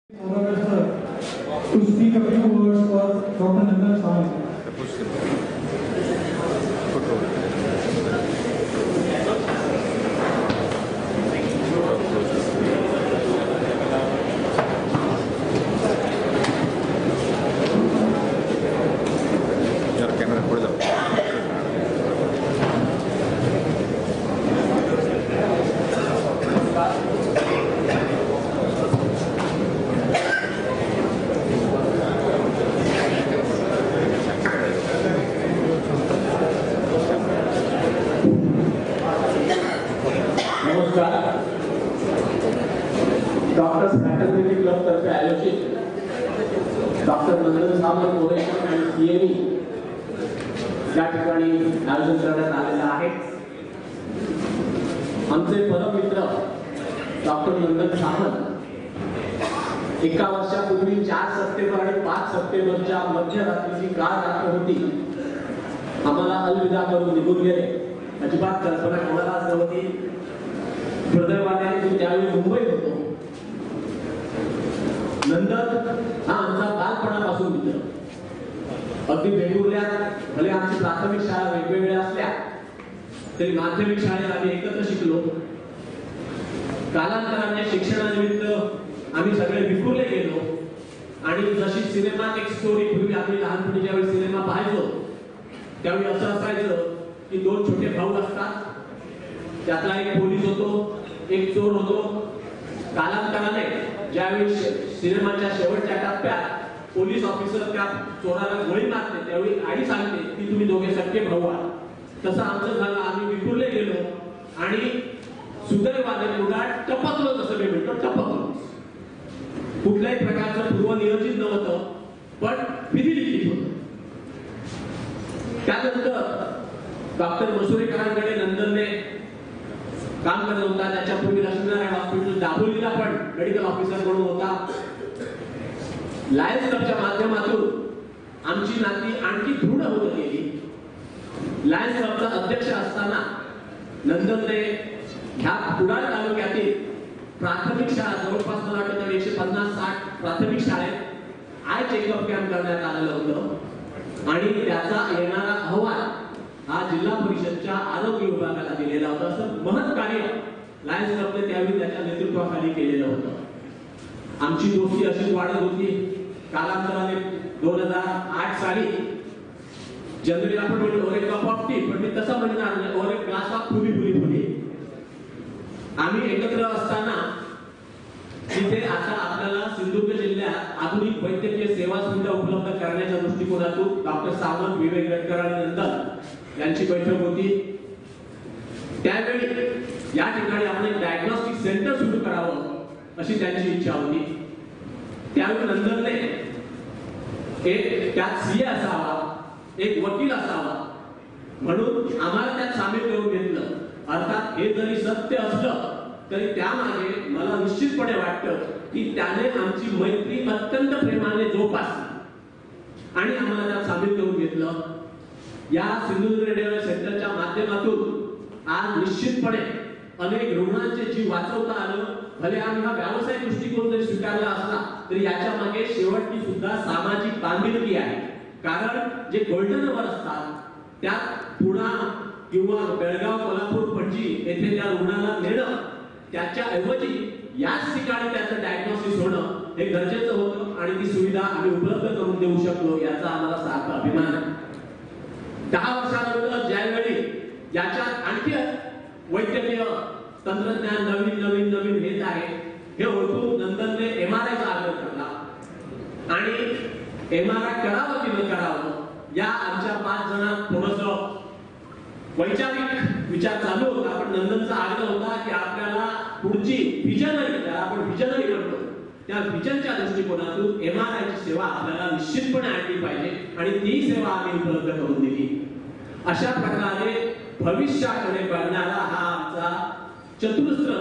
To speak a few words for Dr. Nandan Samant. Doctors faculty club तर्फे आयोजित doctor नंदन सामंत कोरेशन आणि CME या ठिकाणी आयोजन करण्यात आलेलं आहे। आमचे परममित्र डॉक्टर नंदन सामंत एका वर्षापूर्वी 4 सप्टेंबर आणि 5 सप्टेंबरच्या मध्यरात्रीची काळ रात्र होती आम्हाला अलविदा करून निघून गेले। अजिबात कल्पना कोणालाच नव्हती। दुर्दैवाने त्यावेळी मुंबईत होतो। नंदन हा आमचा बालपणापासून मित्र। अगदी वेगवेगळ्या भले आमची प्राथमिक शाळा वेगवेगळ्या असल्या तरी माध्यमिक शाळेत आम्ही एकत्र शिकलो। कालांतराने शिक्षणानिमित्त आम्ही सगळे विखुरले गेलो आणि जशी सिनेमात एक स्टोरी पूर्वी आम्ही लहानपणी ज्यावेळी सिनेमा पाहायचो त्यावेळी असं असायचं की 2 छोटे भाऊ असतात, त्यातला एक पोलीस होतो, एक चोर होतो। कालांतराने ज्यावेळी सिनेमाच्या शेवटच्या टप्प्यात पोलीस ऑफिसर त्या चोराला गोळी मारते त्यावेळी आई सांगते की तुम्ही दोघे सख्खे भाऊ आहात। तसं आमचं झालं, आम्ही विखुरले गेलो आणि सुदैवाने पुन्हा टपकलो, जसं मी म्हणतो टपकलो। कुठल्याही प्रकारचं पूर्वनियोजित नव्हतं पण विधिलिखित होतं। त्यानंतर डॉक्टर मसुरेकरांकडे नंदनने काम करत होता। त्याच्यापूर्वी लक्ष्मीनारायण हॉस्पिटल दाभोलीला पण मेडिकल ऑफिसर म्हणून होता। लायन्स क्लबच्या माध्यमातून आमची नाती आणखी दृढ होत गेली। लायन्स क्लबचा अध्यक्ष असताना नंदनने ह्या कुडाळ तालुक्यातील प्राथमिक शाळा जवळपास मला वाटतं 150-60 प्राथमिक शाळेत आय चेकअप कॅम्प करण्यात आलेलं होतं आणि त्याचा येणारा अहवाल हा जिल्हा परिषदच्या आरोग्य विभागाला दिलेला होता। असं महत् कार्य लायन्स क्लबने त्यावेळी त्याच्या नेतृत्वाखाली केलेलं होतं। आमची दोस्ती अशीच वाढत होती। कालांतराने 2008 साली जनवरीला आपण म्हणतो ओरे कप ऑफ टी, पण मी तसं म्हणणार नाही, ओरे ग्लास ऑफ फुली। आम्ही एकत्र असताना तिथे आता आपल्याला सिंधुदुर्ग जिल्ह्यात आधुनिक वैद्यकीय सेवा सुविधा उपलब्ध करण्याच्या दृष्टिकोनातून डॉक्टर सावंत, विवेक गडकर आणि नंदन यांची बैठक होती। त्यावेळी या ठिकाणी आपण एक डायग्नोस्टिक सेंटर सुरू करावं अशी त्यांची इच्छा होती। त्यावेळी नंदनने एक त्यात सीए असावा, एक वकील असावा म्हणून आम्हाला त्यात सामील करून घेतलं। अर्थात हे जरी सत्य असलं तरी त्यामागे मला निश्चितपणे वाटतं की त्याने आमची मैत्री अत्यंत प्रेमाने जोपासली आणि आम्हाला त्यात सामील करून घेतलं। या सिंधुदुर्ग रेडिओ सेंटरच्या माध्यमातून आज निश्चितपणे अनेक रुग्णांचे जीव वाचवता आलं। भले आम्ही हा व्यावसायिक दृष्टिकोन जरी स्वीकारला असला तरी याच्या मागे शेवटची सुद्धा सामाजिक बांधिलकी आहे। कारण जे गोल्डन अवर असतात त्यात पुणा किंवा बेळगाव, कोल्हापूर, पणजी येथे त्या रुग्णाला नेणं त्याच्या ऐवजी याच ठिकाणी त्याचं डायग्नोसिस होणं हे गरजेचं होतं आणि ती सुविधा आम्ही उपलब्ध करून देऊ शकलो याचा आम्हाला सार्थ अभिमान आहे। 10 वर्षानंतर ज्यावेळी याच्यात आणखी वैद्यकीय तंत्रज्ञान नवीन येत आहे हे ओळखून नंदनने एमआरआयचा आग्रह केला आणि एमआरआय करावं की न करावं या आमच्या 5 जणांत थोडंसं वैचारिक विचार चालू होता। पण नंदनचा आग्रह होता की आपल्याला पुढची व्हिजनरी, त्याला आपण व्हिजनरी म्हणतो, त्या व्हिजनच्या दृष्टिकोनातून एमआरआयची सेवा आपल्याला निश्चितपणे आणली पाहिजे आणि ती सेवा आम्ही उपलब्ध करून दिली। अशा प्रकारे भविष्याकडे बघणारा हा आमचा चतुरस्र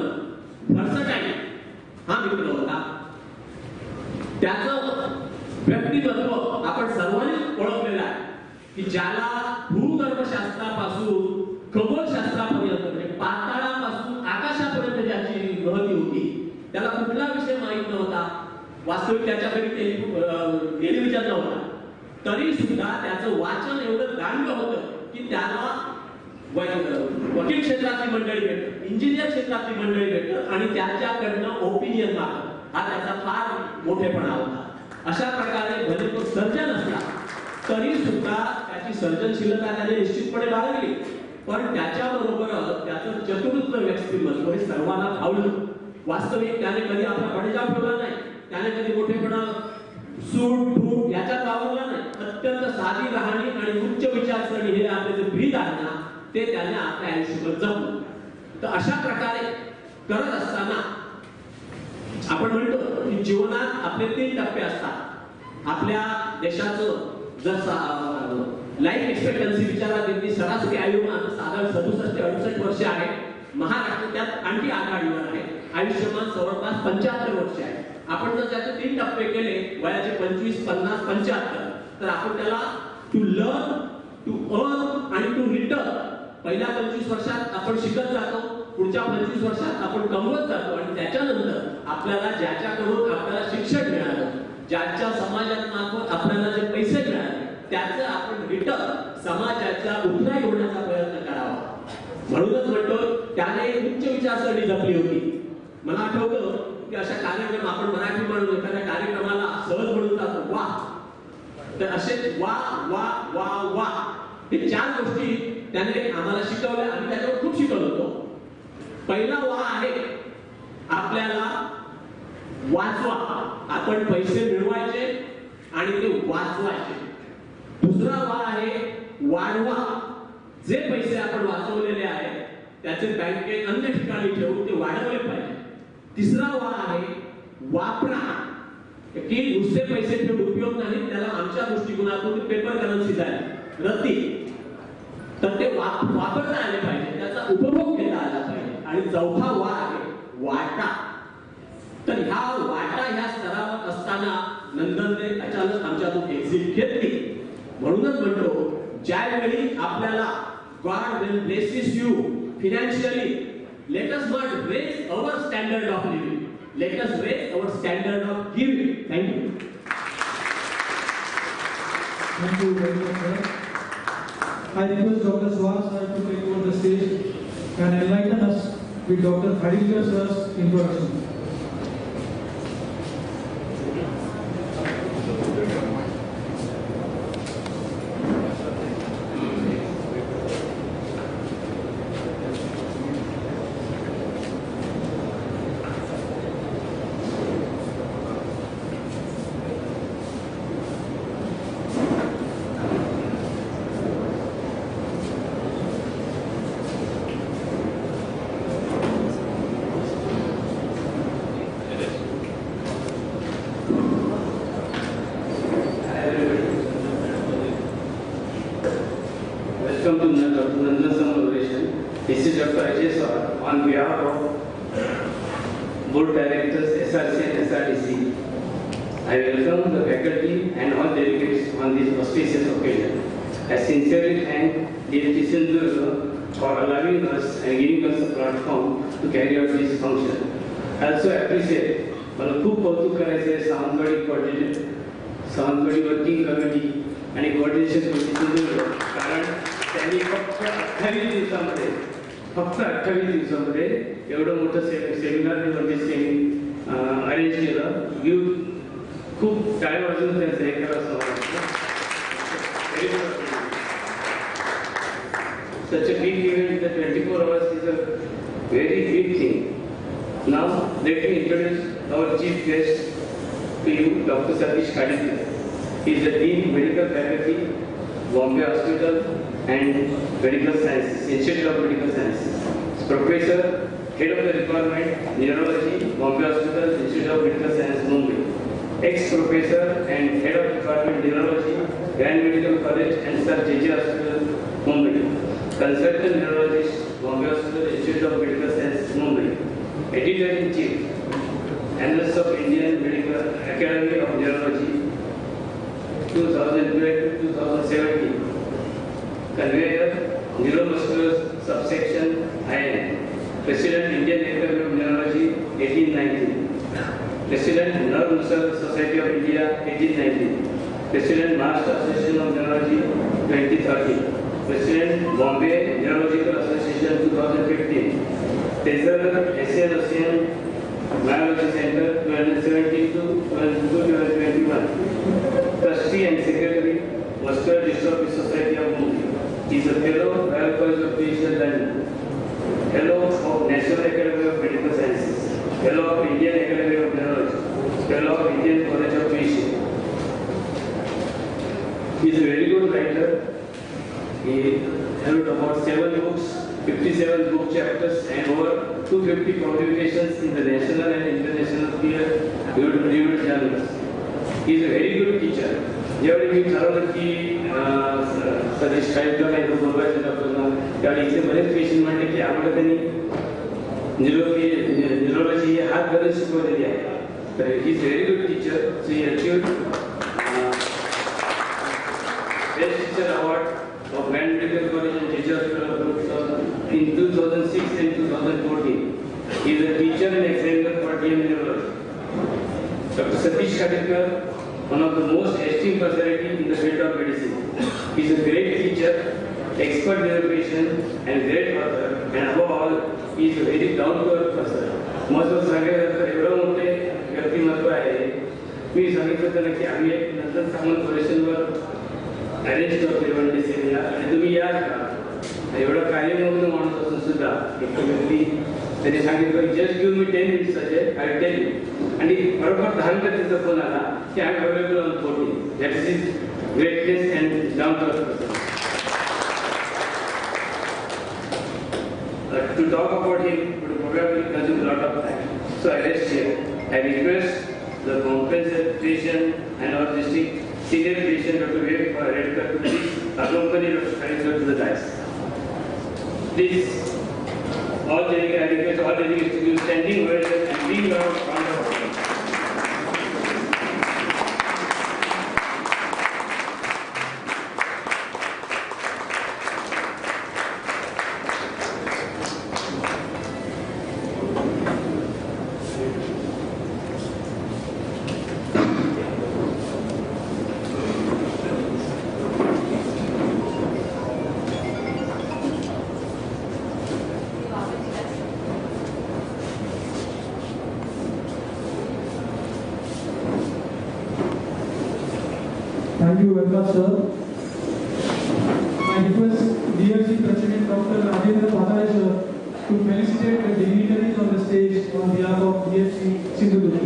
व्हर्सटाईल हा मित्र होता। त्याचं व्यक्तिमत्व आपण सर्वांनी ओळखलेलं आहे की ज्याला भूगर्भशास्त्रापासून खगोलशास्त्रापर्यंत म्हणजे पाताळापासून आकाशापर्यंत ज्याची महती होती त्याला कुठला विषय माहित नव्हता। वास्तविक त्याच्याकडे टेलिव्हिजन नव्हता, तरी सुद्धा त्याचं वाचन एवढं दांडलं होतं की त्याला वकील क्षेत्रातली मंडळी भेटत, इंजिनियर क्षेत्रातली मंडळी भेटत आणि त्याच्याकडनं ओपिनियन मागत, हा त्याचा फार मोठेपणा होता. अशा प्रकारे भले तो सर्जन असला तरी सुद्धा त्याची सर्जनशीलता त्याने निश्चितपणे बाळगली, पण त्याच्याबरोबरच त्याचं चतुर्थ व्यक्तिमत्व हे सर्वांना भावलं. वास्तविक त्याने कधी आपला बडेजाव ठेवला नाही, त्याने कधी मोठेपणा सूट बूट याच्यात वावरला नाही. अत्यंत साधी राहणी आणि उच्च विचारसरणी हे आपले जे ब्रीद आहे ना ते त्याने आपल्या आयुष्यभर जपलं. तर अशा प्रकारे करत असताना आपण म्हणतो की जीवनात आपले 3 टप्पे असतात. आपल्या देशाचं जर लाईफ एक्सपेक्टन्सी विचारात घेतली, सरासरी आयुष्यमान साधारण 67-68 वर्ष आहे. महाराष्ट्र त्यात आणखी आघाडीवर आहे, आयुष्यमान जवळपास 75 वर्ष आहे. आपण जर त्याचे 3 टप्पे केले, वयाचे 25, 50, 75, तर आपण त्याला टू लर्न, टू अर्न आणि टू रिटर्न. पहिल्या 25 वर्षात आपण शिकत जातो, पुढच्या 25 वर्षात आपण कमवत जातो आणि त्याच्यानंतर आपल्याला ज्याच्याकडून आपल्याला शिक्षण मिळालं, ज्याच्या समाजात मार्फत आपल्याला जे पैसे मिळाले, त्याचं आपण रिटर्न समाजाच्या उन्नती होण्याचा प्रयत्न करावा. म्हणूनच म्हणतो त्याने उच्च विचारसरणी जपली होती. मला आठवतं की अशा कार्यक्रम आपण मराठी म्हणून एखाद्या कार्यक्रमाला सहज म्हणून जातो वा, तर असे वा वा वा वा हे 4 गोष्टी त्याने आम्हाला शिकवल्या. आम्ही त्याच्यावर खूप शिकत होतो. पहिला वा आहे आपल्याला वाचवा, आपण पैसे मिळवायचे आणि ते वाचवायचे. दुसरा वा आहे वाढवा, जे पैसे आपण वाचवलेले आहेत त्याचे बँकेत अन्य ठिकाणी ठेवून ते वाढवले पाहिजे. तिसरा वा आहे वापरा, की नुसते पैसे ठेवून उपयोग नाही, त्याला आमच्या दृष्टिकोनातून पेपर करन्सी झाली रद्दी, तर ते वापरता आले पाहिजे, त्याचा उपभोग घेता आला पाहिजे. आणि चौथा वा आहे वाटा. तर ह्या स्तरावर असताना नंदनने अचानक आमच्यातून एक्झिट घेतली. म्हणूनच म्हणतो ज्यावेळी आपल्याला God will blesses you financially, let us not raise our standard of living, let us raise our standard of giving. Thank you. Thank you very much, sir. I request Dr. Swan sir to take over the stage and enlighten us with Dr. Harinder sir's introduction. On behalf of board directors, SRC and SRDC, I welcome the faculty and all delegates on this auspicious occasion. I sincerely thank Dietitian Durga for allowing us and giving us a platform to carry out this function. I also appreciate मला खूप कौतुक करायचे आहे Sawantwadi working committee आणि coordination कमिटीचे, कारण त्यांनी फक्त 28 दिवसामध्ये एवढं मोठं सेमिनार अरेंज केलं. खूप टाळ्या वाजून त्यांचं हे करावं वाटतं. Such a big event, the 24 hours is a very big thing. Now let me introduce our chief guest to you, Dr. Satish Kadikar. He is the Dean Medical Faculty, Bombay Hospital and Medical Sciences, Institute of Medical Sciences. Professor, Head of the Department, Neurology, Bombay Hospital, Institute of Medical Sciences, Mumbai. Ex-Professor and Head of Department, Neurology, Grand Medical College and Sir J.J. Hospital, Mumbai. Consultant Neurologist, Bombay Hospital, Institute of Medical Sciences, Mumbai. Editor-in-Chief, Annals of Indian Medical Academy of Neurology, 2012 to 2017. Conveyor, Neuromuscular Subsection, IN. President, Indian Academy of Neurology, 1890. President Nerve Muscle Society of India 1890, President Master Association of Neurology 2013, President Bombay Neurological Association 2015, Treasurer ASEAN Biology Center 2017 to 2021, Trustee and Secretary Muscular Dystrophy Society of Mumbai. He is a Fellow Royal College of Physicians London, Fellow of National Academy of Medical Sciences, Fellow of Indian Academy of Neurology, Fellow of Indian College of Physicians. He is a very good writer. He wrote about 7 books, 57 book chapters, and over 250 publications in the national and international peer-reviewed journals. He is a very good teacher. ज्यावेळी मी ठरवलं की सतीश काळेकर काही बोलवायचं डॉक्टरना त्यावेळी इथे बरेच patient म्हणले की आम्हाला त्यांनी न्यूरोलॉजी ही हात घालून शिकवलेली आहे. तर he is very good teacher. So he achieved best teacher award of medical college and teachers in 2006 and 2014. He is a teacher and examiner for DM neurology. Dr. Satish Kadekar, one of the most esteemed personality in the field of medicine. He is a great teacher, expert neurosurgeon, and great author. And above all, he is a very down-to-earth person. महत्त्वाचं सांगायचं तर एवढं मोठे व्यक्तिमत्व आहे. मी सांगितलं त्यांना की आम्ही एक नंतर सामान ऑपरेशनवर अरेंज करतो इव्हन डिसेंबरला आणि तुम्ही याल का? एवढं कार्यमग्न माणूस असून सुद्धा एक व्यक्ती त्यांनी सांगितलं just give me 10 minutes Ajay I tell you. आणि बरोबर 10 मिनिटात त्यांचा फोन आला की I am available on 14. That is his greatness and down to earth person. To talk about him would probably consume a lot of time. So I rest here. I request the compensation and our district senior patient Dr. Vivek Redkar to please accompany Dr. Kadekar to the dais. Please, all I request all delegates to give standing ovations and big round of applause. Thank you very much, sir. I request DFC President Dr. Rajendra Bhajan sir to felicitate the dignitaries on the stage on behalf of DFC Sindhudurg.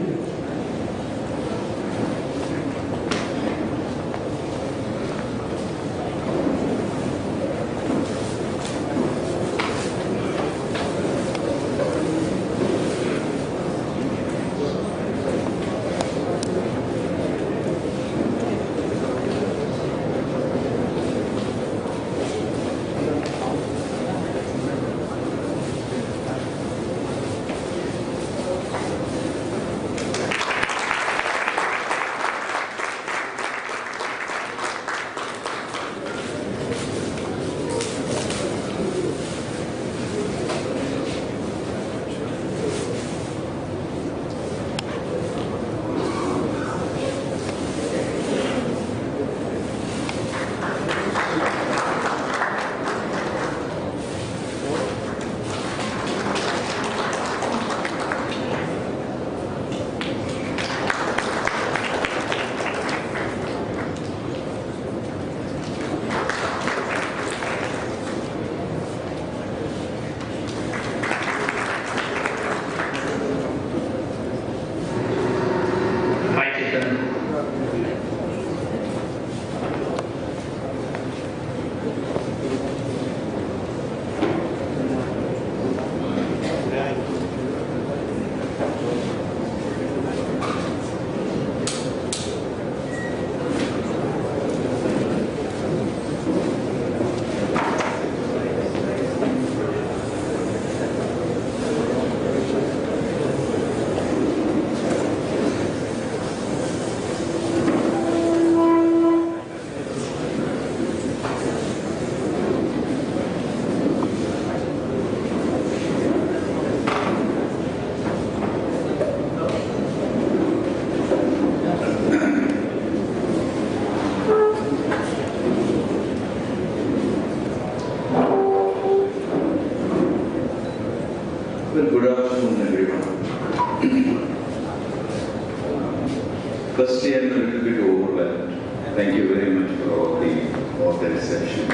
Firstly, I'm a little bit overwhelmed. Thank you very much for all the reception.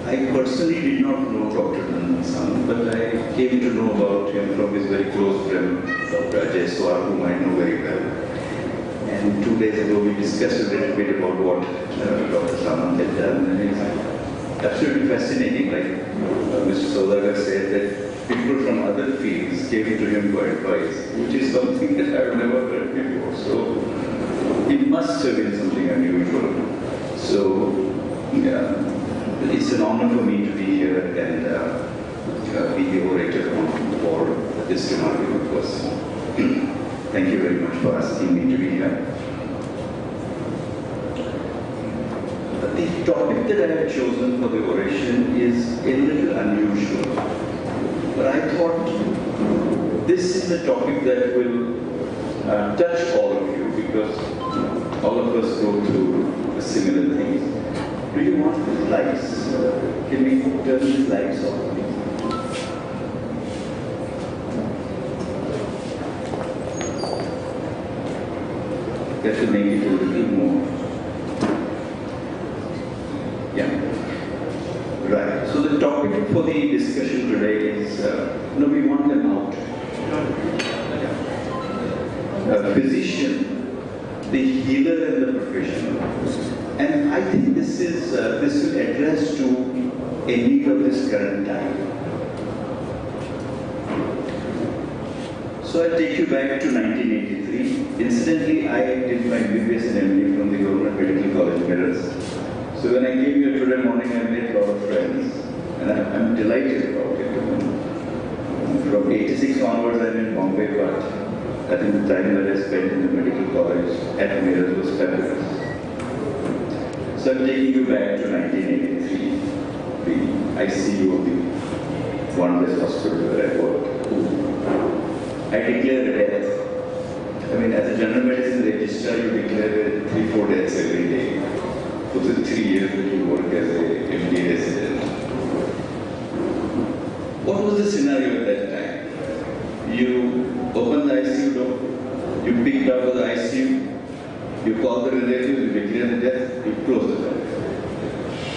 I personally did not know Dr. Nandan, but I came to know about him from his very close friend, Dr. Ajay Swar, whom I know very well. And 2 days ago, we discussed a little bit about what Dr. Samant had done. And it's absolutely fascinating. Like Mr. Saudagar said, that people from other fields came to him for advice, which is something that I've never heard before. So it must have been something unusual. So yeah, it's an honor for me to be here and be the orator for this remarkable person. Thank you very much for asking me to be here. The topic that I have chosen for the oration is a little unusual. But I thought this is a topic that will touch all of you, because all of us go through similar things. Do you want the slides? Can we turn the slides on? That will make it a little more. Yeah. Right. So the topic for the discussion today is, we want them out. A physician, the healer and the professional. And I think this will address to a need of this current time. So I'll take you back to 1983. Incidentally, I did my BBS and MD from the Government Medical College, Mirrors. So when I came here today morning, I made a lot of friends, and I'm delighted about it. From 86 onwards, I'm in Bombay, but I think the time that I spent in the medical college at Mirrors was fabulous. So I'm taking you back to 1983, the ICU of the Wonders Hospital where I worked. I declared a death. I mean, as a general medicine registrar, you declare 3-4 deaths every day for the 3 years that you work as a MD resident. What was the scenario at that time? You open the ICU door, you pick up the ICU, you call the relatives, you declare the death, you close the door.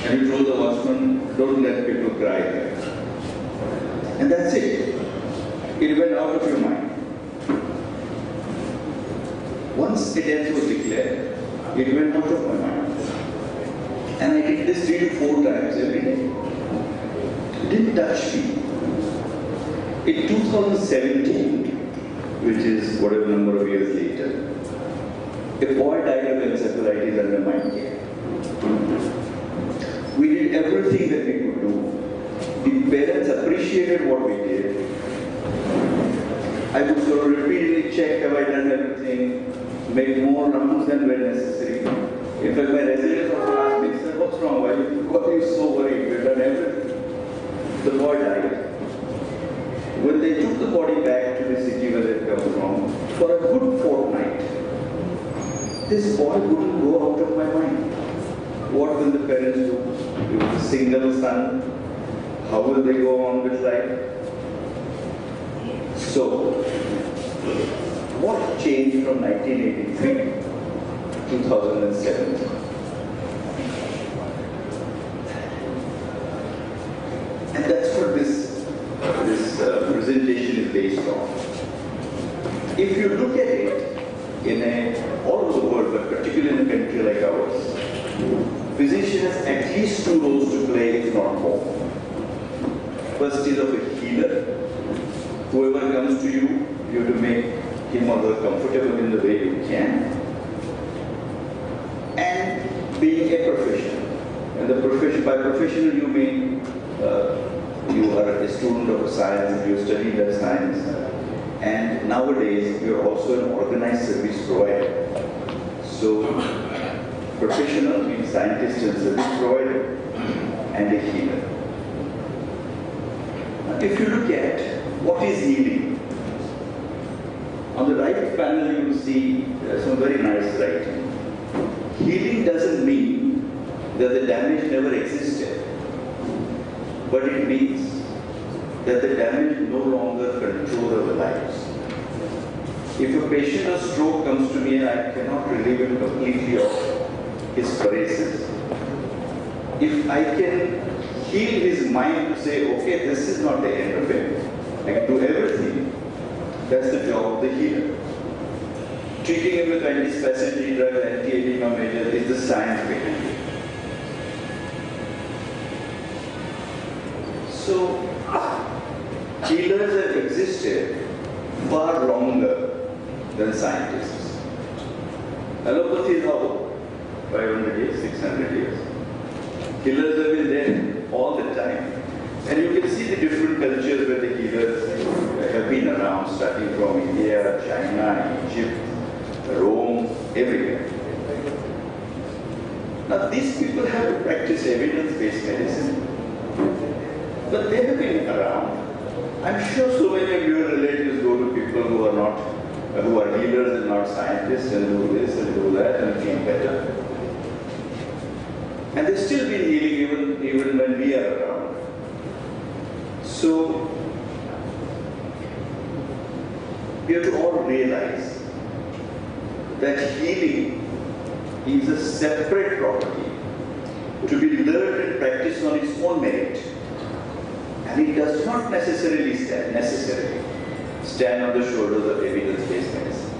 And you told the watchman, don't let people cry here. And that's it. It went out of your mind. Once a death was declared, it went out of my mind. And I did this 3 to 4 times every day. It didn't touch me. In 2017, which is whatever number of years later, a boy died of encephalitis under my care. We did everything that we could do. The parents appreciated what we did. I would sort of repeatedly check, have I done everything, make more rounds than were necessary. In fact, my residents also asked me, sir, what's wrong? Why are you so worried? We've done everything. The boy died. When they took the body back to the city where they come from, for a good fortnight, this boy wouldn't go out of my mind. What will the parents do? He was a single son. How will they go on with life? So, what changed from 1983 to 2007? And that's what this presentation is based on. If you look at it all over the world, but particularly in a country like ours, physician has at least 2 roles to play, if not more. First is of a healer. Whoever comes to you, you have to make him or her comfortable in the way you can. And being a professional. And by professional you mean you are a student of a science, you study that science. And nowadays, you are also an organized service provider. So, professional means scientist and service provider, and a healer. If you look at what is healing, on the right panel you will see some very nice writing. Healing doesn't mean that the damage never existed, but it means that the damage no longer controls If a patient of stroke comes to me and I cannot relieve him completely of his paralysis, if I can heal his mind to say, okay, this is not the end of it, I can do everything, that's the job of the healer. Treating him with antispasmodic drugs, anti-edema measures is the science behind it. So, healers have existed far longer than scientists. Allopathy is how? 500 years, 600 years. Healers have been there all the time. And you can see the different cultures where the healers have been around, starting from India, China, Egypt, Rome, everywhere. Now these people have to practice evidence-based medicine, but they have been around. I'm sure so many of your relatives go to people who are not, who are healers and not scientists, and do this and do that and feel better. And they've still been healing even when we are around. So we have to all realize that healing is a separate property to be learned and practiced on its own merit. And it does not necessarily stand on the shoulders of evidence-based medicine.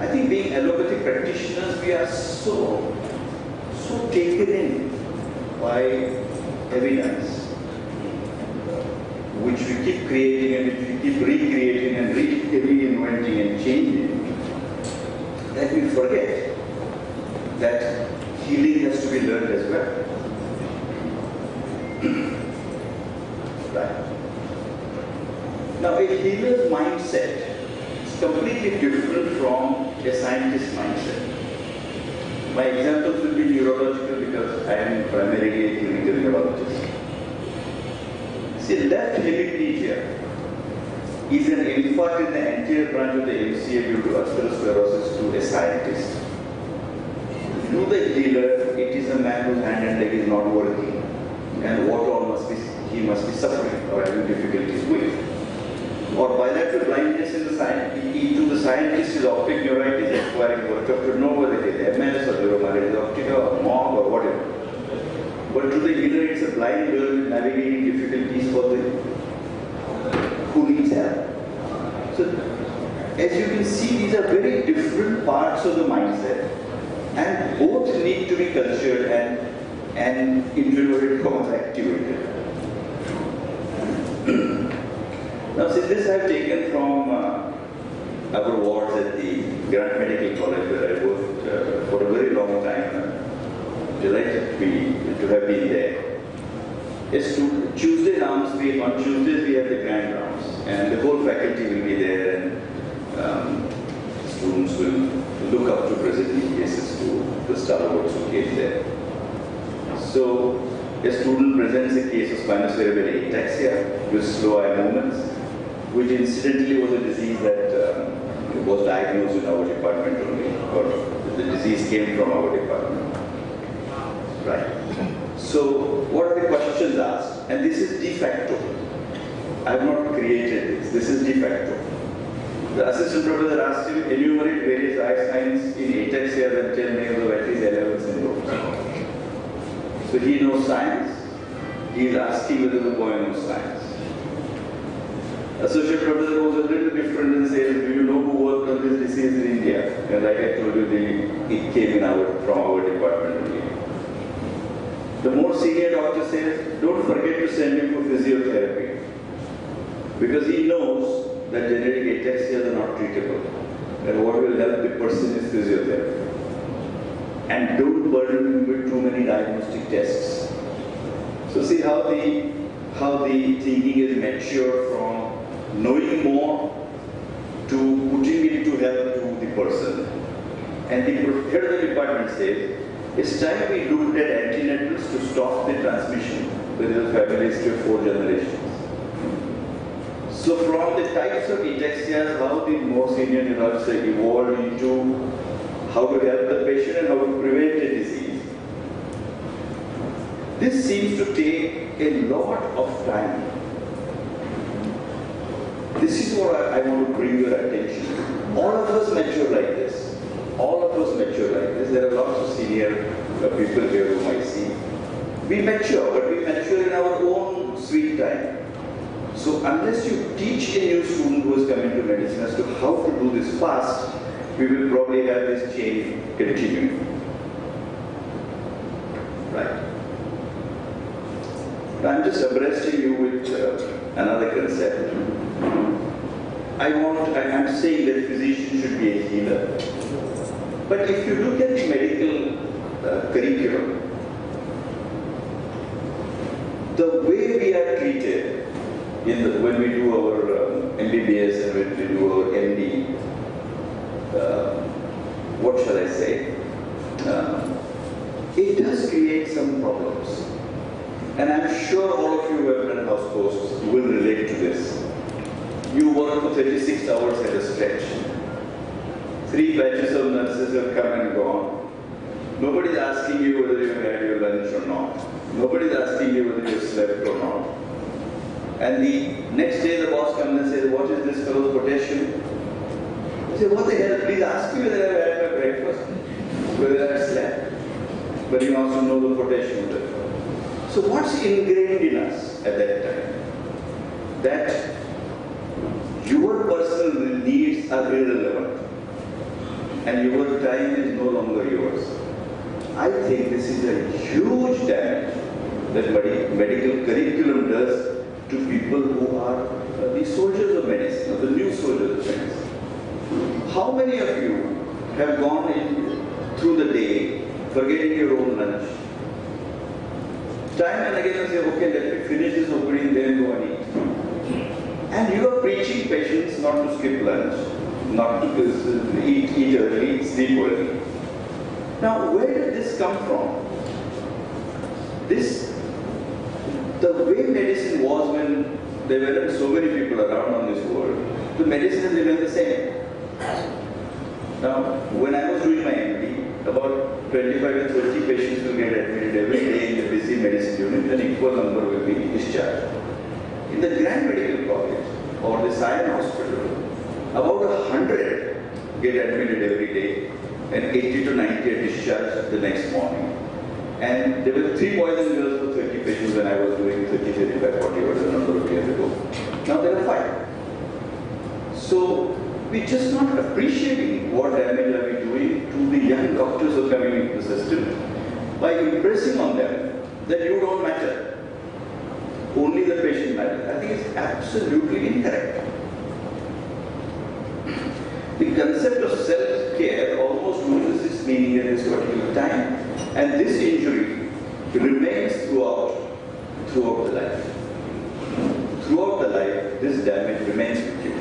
I think being allopathic practitioners, we are so taken in by evidence, which we keep creating and which we keep recreating and reinventing and changing, that we forget that healing has to be learned as well. Right. Now, a healer's mindset is completely different from a scientist's mindset. My examples will be neurological because I am primarily a clinical neurologist. See, left hemiplegia is an infarct in the anterior branch of the MCA due to atherosclerosis to a scientist. To the healer, it is a man whose hand and leg is not working, and what all he must be suffering or having difficulties with. Or bilateral blindness in the to the scientist is optic neuritis requiring workup to know whether it is MS or neuromyelitis optica or MOG or whatever. But to the healer, it's a blind girl navigating difficulties for the who needs help. So, as you can see, these are very different parts of the mindset, and both need to be cultured and introverted commas activated. Now, see, this I have taken from our wards at the Grant Medical College, where I worked for a very long time. Delighted to have been there. Yes, Tuesday rounds, on Tuesdays we have the grand rounds, and the whole faculty will be there, and students will look up to presenting cases to the stalwarts who came there. So, a student presents a case of spinocerebellar ataxia with slow eye movements, which incidentally was a disease that was diagnosed in our department only, or the disease came from our department. Right. So, what are the questions asked? And this is de facto. I have not created this. This is de facto. The assistant professor asked him, enumerate various eye signs in ataxia and 10 names of at least 11 syndromes. So he knows science. He is asking whether the boy knows science. Associate professor was a little different and says, do you know who worked on this disease in India? And like I told you, it came from our department only. The more senior doctor says, don't forget to send him for physiotherapy, because he knows that genetic ataxias are not treatable, and what will help the person is physiotherapy. And don't burden him with too many diagnostic tests. So see how the thinking is matured from knowing more to putting it to help to the person. And the head of the department says, it's time we looked at antenatals to stop the transmission within the family history of 4 generations. So from the types of ataxias, how the more senior neurologists evolved into how to help the patient and how to prevent a disease. This seems to take a lot of time. This is what I want to bring your attention to. All of us mature like this. All of us mature like this. There are lots of senior people here whom I see. We mature, but we mature in our own sweet time. So unless you teach a new student who is coming to medicine as to how to do this fast, we will probably have this chain continuing. Right. I'm just abreasting you with another concept. I'm saying that physician should be a healer. But if you look at the medical curriculum, the way we are treated when we do our MBBS and when we do our MD, what shall I say? It does create some problems. And I'm sure all of you who have done house posts will relate to this. You work for 36 hours at a stretch. 3 batches of nurses have come and gone. Nobody's asking you whether you had your lunch or not. Nobody's asking you whether you slept or not. And the next day the boss comes and says, what is this fellow's potassium? I say, what the hell? Please ask me whether I had my breakfast, whether I slept. But you also know the potassium level. So what's ingrained in us at that time? That your personal needs are irrelevant and your time is no longer yours. I think this is a huge damage that medical curriculum does to people who are the soldiers of medicine, or the new soldiers of medicine. How many of you have gone through the day forgetting your own lunch? Time and again you say, okay, let me finish this opening, then go and eat. And you are preaching patients not to skip lunch, not to eat early, sleep early. Now, where did this come from? The way medicine was when there weren't so many people around on this world, the medicine has remained the same. Now, when I was doing my MD, about 25 and 30 patients will get admitted every day in the busy medicine unit, an equal number will be discharged. In the Grand Medical College or the Sion Hospital, about 100 get admitted every day and 80 to 90 are discharged the next morning. And there were 3 boys and girls for 30 patients when I was doing 30, 35, 40 or a number of years ago. Now there are 5. So we're just not appreciating what damage are we doing to the young doctors who are coming into the system by impressing on them that you don't matter. Only the patient matters. I think it's absolutely incorrect. The concept of self-care almost loses its meaning at this particular time, and this injury remains throughout the life. Throughout the life, this damage remains with you.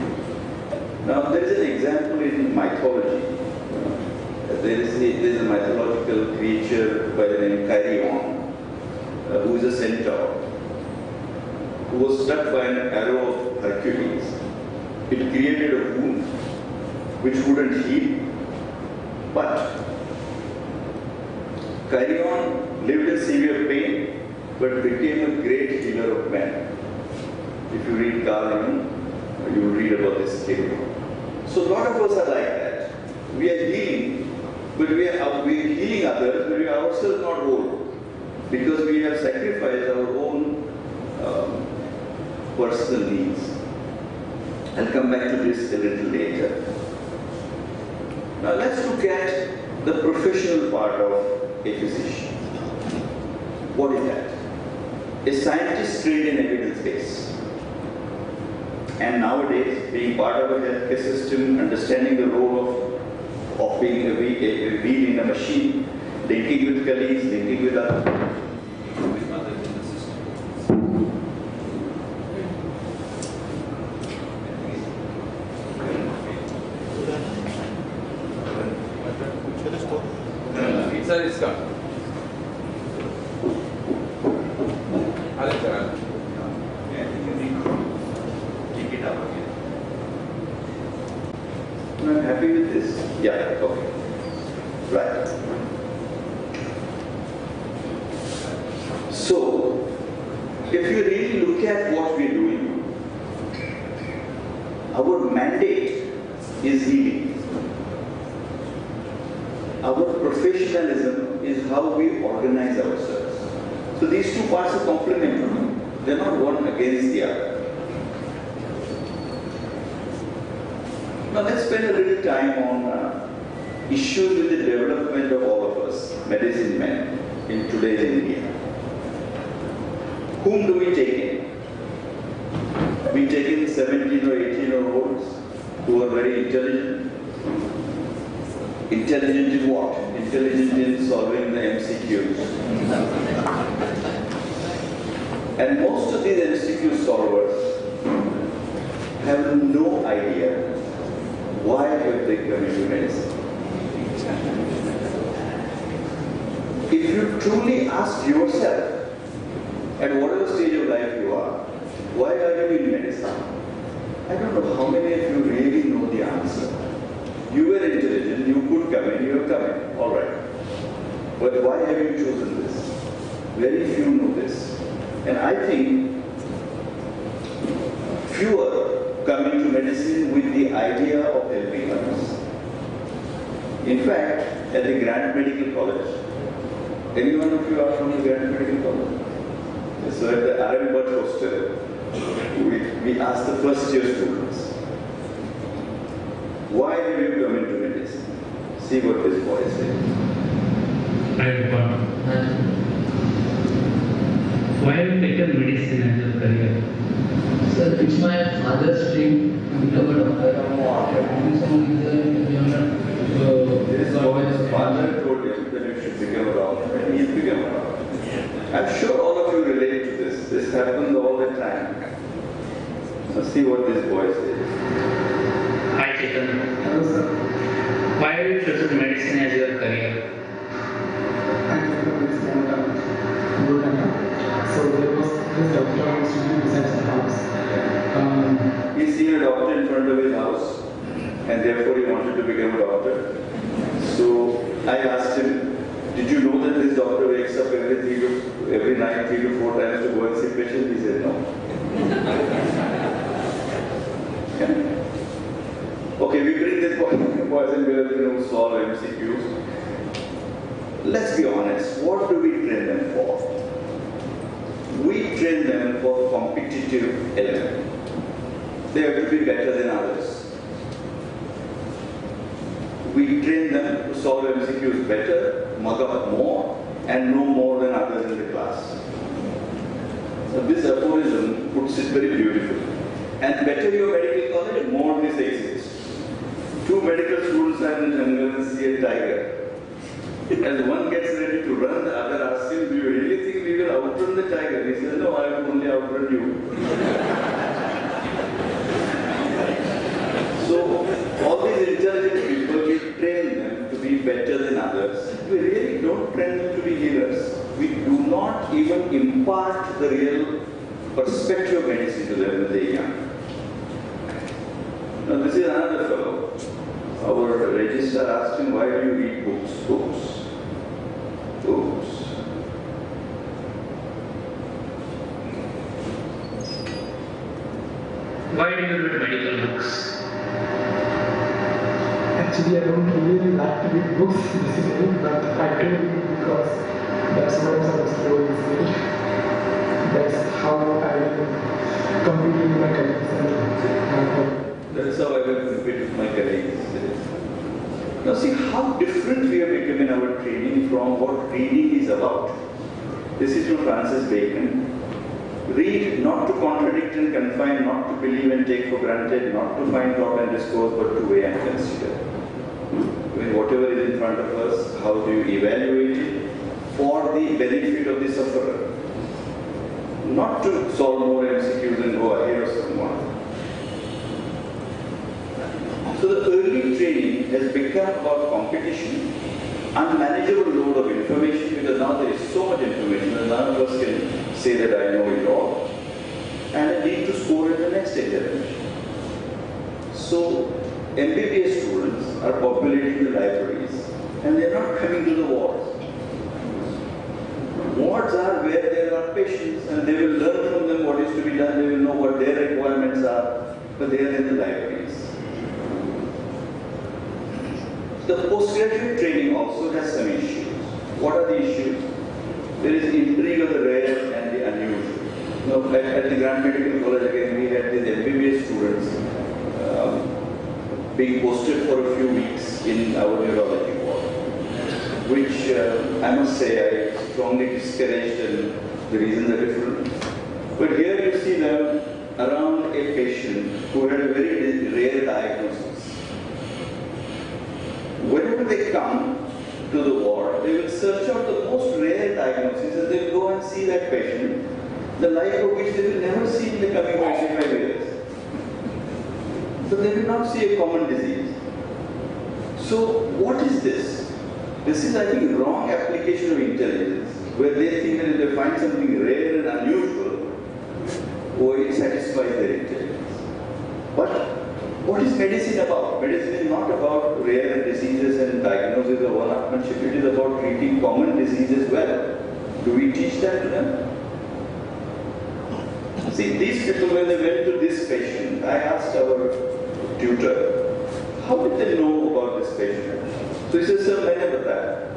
Now, there is an example in mythology. There is a mythological creature by the name Chiron, who is a centaur, who was struck by an arrow of Hercules. It created a wound which wouldn't heal. But Chiron lived in severe pain, but became a great healer of men. If you read Carl Jung, you will read about this tale. So a lot of us are like that. We are healing, but we are healing others, but we are ourselves not whole, because we have sacrificed our own personal needs. I'll come back to this a little later. Now let's look at the professional part of a physician. What is that? A scientist trained in evidence-based. And nowadays, being part of a healthcare system, understanding the role of being a wheel in a machine, linking with colleagues, linking with others in the system. Pizza is come. I'm happy with this. Yeah, okay. Right. So, if you really look at what we're doing, our mandate is healing. Our professionalism is how we organize ourselves. So these two parts are complementary. They're not one against the other. Now let's spend a little time on issues with the development of all of us, medicine men, in today's India. Whom do we take in? We take in 17 or 18-year-olds who are very intelligent. Intelligent in what? Intelligent in solving the MCQs. And most of these MCQ solvers have no idea why have they come into medicine. If you truly ask yourself, at whatever stage of life you are, why are you in medicine? I don't know how many of you really know the answer. You were intelligent, you could come in, you have come in, all right. But why have you chosen this? Very few know this. And I think fewer come into medicine with the idea of helping others. In fact, at the Grant Medical College, any one of you are from the Grant Medical College? So at the RM Bhatt hostel, we asked the first year students, why have you come into medicine? See what this boy said. Why have you taken medicine as a career? Sir, it's my father's dream to become a doctor. After doing some research, This boy's father told him that you should become a doctor, and he became a doctor. I'm sure all of you relate to this. This happens all the time. So see what this boy says. Hi Chetan. Hello, sir. Why have you chosen medicine as your career? So there was this doctor sitting beside the house. He's seen a doctor in front of his house, and therefore he wanted to become a doctor. So I asked him, did you know that this doctor wakes up every night 3 to 4 times to go and see patients? He said no. Yeah. Okay, we bring this boys and girls who solve MCQs. Let's be honest, what do we train them for? We train them for competitive element. They have to be better than others. We train them to solve MCQs better, mug up more, and know more than others in the class. So this aphorism puts it very beautifully. And better your medical college, more this exists. 2 medical students are in the jungle and see a tiger. As one gets ready to run, the other asks him, do you really think we will outrun the tiger? He says, no, I will only outrun you. So, all these intelligent people, we train them to be better than others. We really don't train them to be healers. We do not even impart the real perspective of medicine to them when they are young. Now, this is another fellow. Our registrar asked him, why do you read books? Books. Why do you read medical books? Actually, I don't really like to read books basically, but I do read because that's what I'm supposed to do. That's how I will compete with my colleagues. That's how I will compete with my colleagues. Now see how different we have become in our training from what reading is about. This is from Francis Bacon. Read not to contradict and confine, not to believe and take for granted, not to find thought and discourse, but to weigh and consider. I mean, whatever is in front of us, how do you evaluate it for the benefit of the sufferer? Not to solve more MCQs and go ahead of someone. So the early training has become about competition, unmanageable load of information, because now there is so much information that none of us can say that I know it all, and a need to score in the next examination. So MBBS students are populating the libraries, and they are not coming to the wards. Wards are where there are patients, and they will learn from them what is to be done, they will know what their requirements are, but they are in the libraries. The postgraduate training also has some issues. What are the issues? There is intrigue of the rare and the unusual. Now, at the Grand Medical College again, we had these MBBS students being posted for a few weeks in our neurology ward, which I must say I strongly discouraged, and the reasons are different. But here you see them around a patient who had a very rare diagnosis. Whenever they come to the ward, they will search out the most rare diagnosis and they will go and see that patient, the like of which they will never see in the coming 25 years. So they will not see a common disease. So what is this? This is, I think, wrong application of intelligence, where they think that if they find something rare and unusual, it satisfies their intelligence. But what is medicine about? Medicine is not about rare diseases and diagnosis of one-upmanship. It is about treating common diseases well. Do we teach that to them? See, these people, when they went to this patient, I asked our tutor, how did they know about this patient? So he says, sir, maine bataya.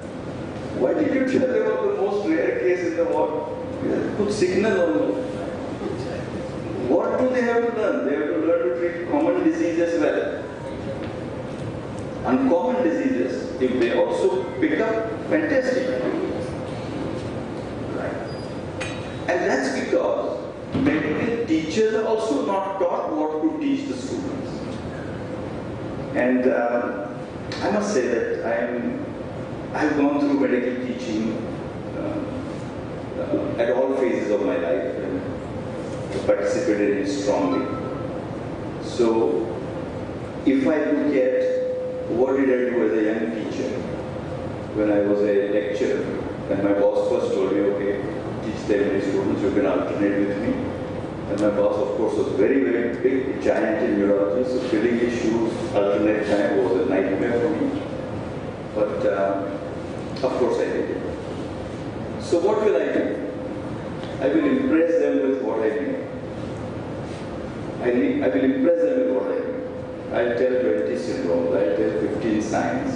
Why did you tell them about the most rare case in the ward? Put signal on them. What do they have to learn? They have to learn to treat common diseases well. Uncommon diseases, if they also pick up, fantastic. Right. And that's because medical teachers are also not taught what to teach the students. And I must say that I've gone through medical teaching at all phases of my life. Participated in it strongly. So, if I look at what did I do as a young teacher when I was a lecturer, and my boss first told me, okay, teach the many students, you can alternate with me. And my boss, of course, was very, very big, giant in neurology, so filling his shoes alternate time was a nightmare for me. But, of course, I did it. So, what will I do? I will impress them with what I do. I will impress them with what I do. I'll tell 20 syndromes, I'll tell 15 signs.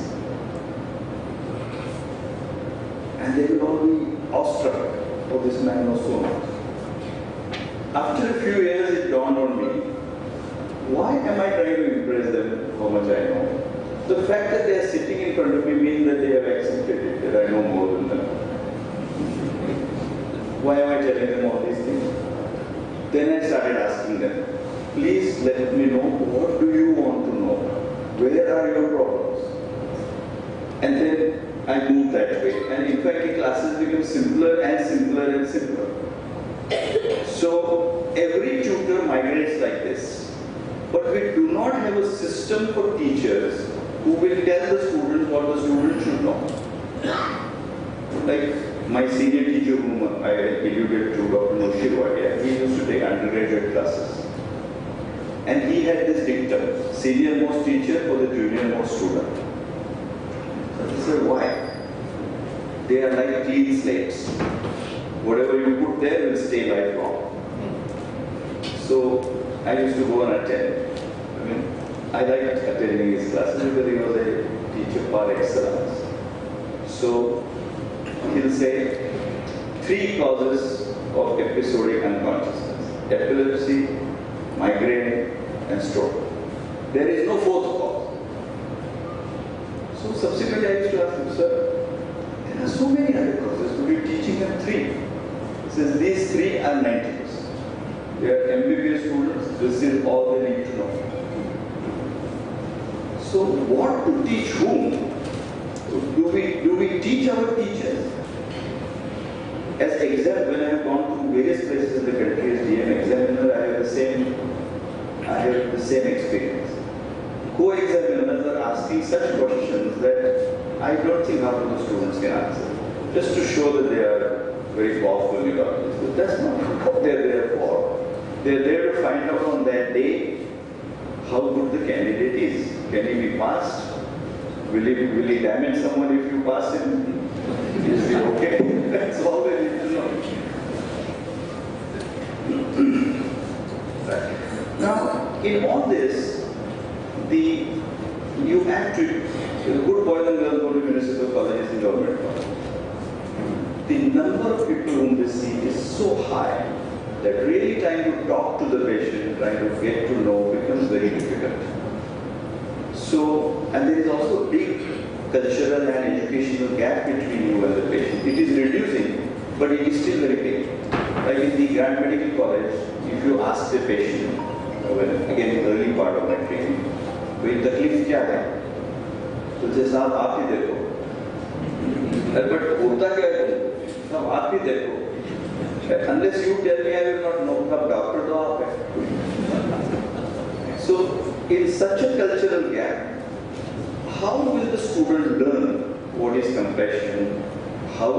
And they will all be awestruck, oh, this man knows so much. After a few years, it dawned on me, why am I trying to impress them how much I know? The fact that they are sitting in front of me means that they have accepted it, that I know more than them. Why am I telling them all these things? Then I started asking them, please let me know, what do you want to know? Where are your problems? And then I moved that way. And in fact, the classes become simpler and simpler and simpler. So every tutor migrates like this. But we do not have a system for teachers who will tell the students what the student should know. Like my senior teacher whom I alluded to, Dr. Noshir, he used to take undergraduate classes. And he had this dictum, senior most teacher for the junior most student. So I said, why? They are like clean slates. Whatever you put there will stay lifelong. So I used to go and attend. I liked attending his classes because he was a teacher par excellence. So he'll say 3 causes of episodic unconsciousness: epilepsy, migraine, and stroke. There is no 4th cause. So subsequently I used to ask him, sir, there are so many other causes, to be teaching them 3. He says these 3 are 90%. They are MBBS students, this is all they need to know. So what to teach whom? Do we teach our teachers? As when I have gone to various places in the country as DM examiner, I have the same experience. Co-examiners are asking such questions that I don't think half of the students can answer, just to show that they are very powerful neurologists. But that's not what they're there for. They're there to find out on that day how good the candidate is. Can he be passed? Will he damage someone if you pass him? Is he okay? That's all they need to know. Now, in all this, you have to, good boys and girls go to municipal colleges and government colleges. The number of people whom they see is so high that really trying to talk to the patient, trying to get to know becomes very difficult. So, and there is also a big cultural and educational gap between you and the patient. It is reducing, but it is still very big. Like in the Grand Medical College, if you ask the patient, again early part of my training, कोई तकलीफ क्या है? तो जैसे साहब आप ही देखो. But होता क्या है? साहब आप ही देखो. Unless you tell me, I will not know. अब डॉक्टर तो आप है. So, in such a cultural gap, how will the student learn what is compassion? How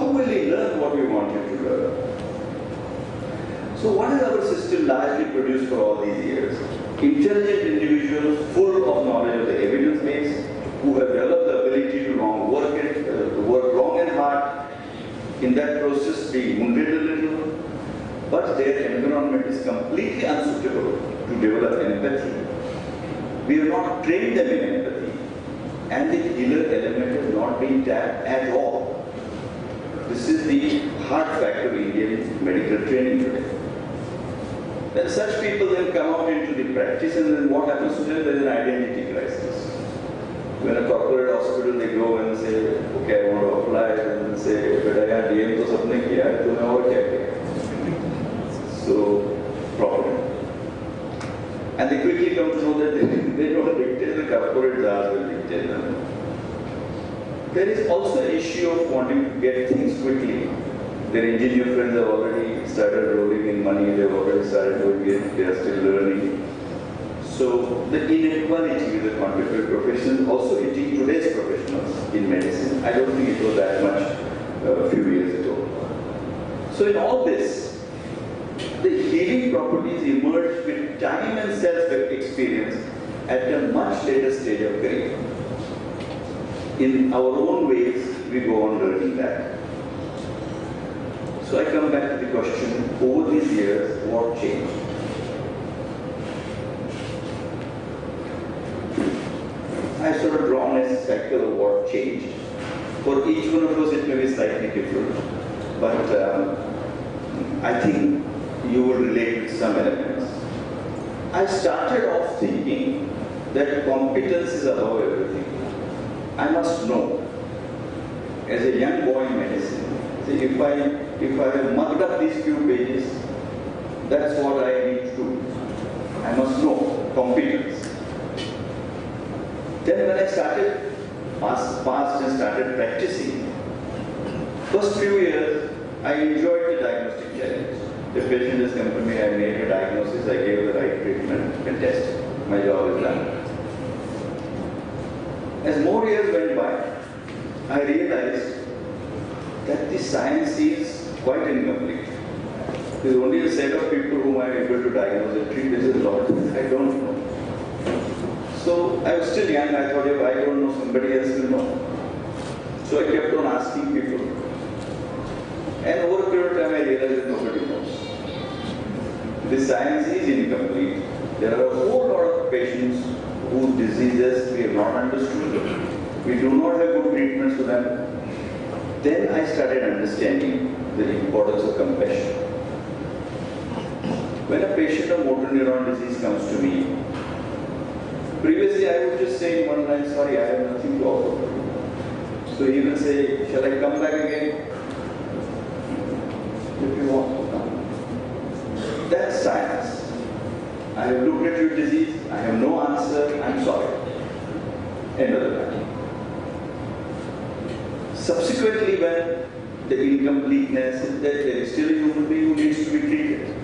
will he learn what we want him to learn? So what has our system largely produced for all these years? Intelligent individuals full of knowledge of the evidence base, who have developed the ability to work long and hard, in that process being wounded a little, but their environment is completely unsuitable to develop empathy. We have not trained them in empathy, and the healer element has not been tapped at all. This is the hard fact of Indian medical training today. Then such people then come out into the practice, and then what happens to them? There is an identity crisis. When a corporate hospital, they go and say, okay, I want to apply, and then say, but I had DM to sabne kiya hai, tumhe aur kya kiya? So, problem. And they quickly come to know that they don't dictate, the corporate jars will dictate them. There is also an issue of wanting to get things quickly. Their engineer friends have already started rolling in money, they've already started doing it, they are still learning. So the inequality with the contemporary professions also hitting today's professionals in medicine. I don't think it was that much a few years ago. So in all this, the healing properties emerge with time and self-experience at a much later stage of career. In our own ways, we go on learning that. So I come back to the question, over these years, what changed? I sort of drawn a cycle of what changed. For each one of those, it may be slightly different, but I think you will relate with some elements. I started off thinking that competence is above everything. I must know. As a young boy in medicine, see, if I have mugged up these few pages, that's what I need to do. I must know competence. Then when I started, passed and started practicing, first few years, I enjoyed the diagnostic challenge. The patient has come to me, I made a diagnosis, I gave the right treatment, fantastic. My job is done. As more years went by, I realized that the science is quite incomplete. There is only a set of people whom I am able to diagnose and treat. This is a lot. I don't know. So I was still young. I thought, if I don't know, somebody else will know. So I kept on asking people. And over a period of time, I realized that nobody knows. The science is incomplete. There are a whole lot of patients whose diseases we have not understood. We do not have good treatments for them. Then I started understanding the importance of compassion. When a patient of motor neuron disease comes to me, previously I would just say in one line, sorry, I have nothing to offer. So he will say, shall I come back again? If you want to come. That's science. I have looked at your disease, I have no answer, I'm sorry. End of the matter. Subsequently, when the incompleteness is that there is still a human being who needs to be treated,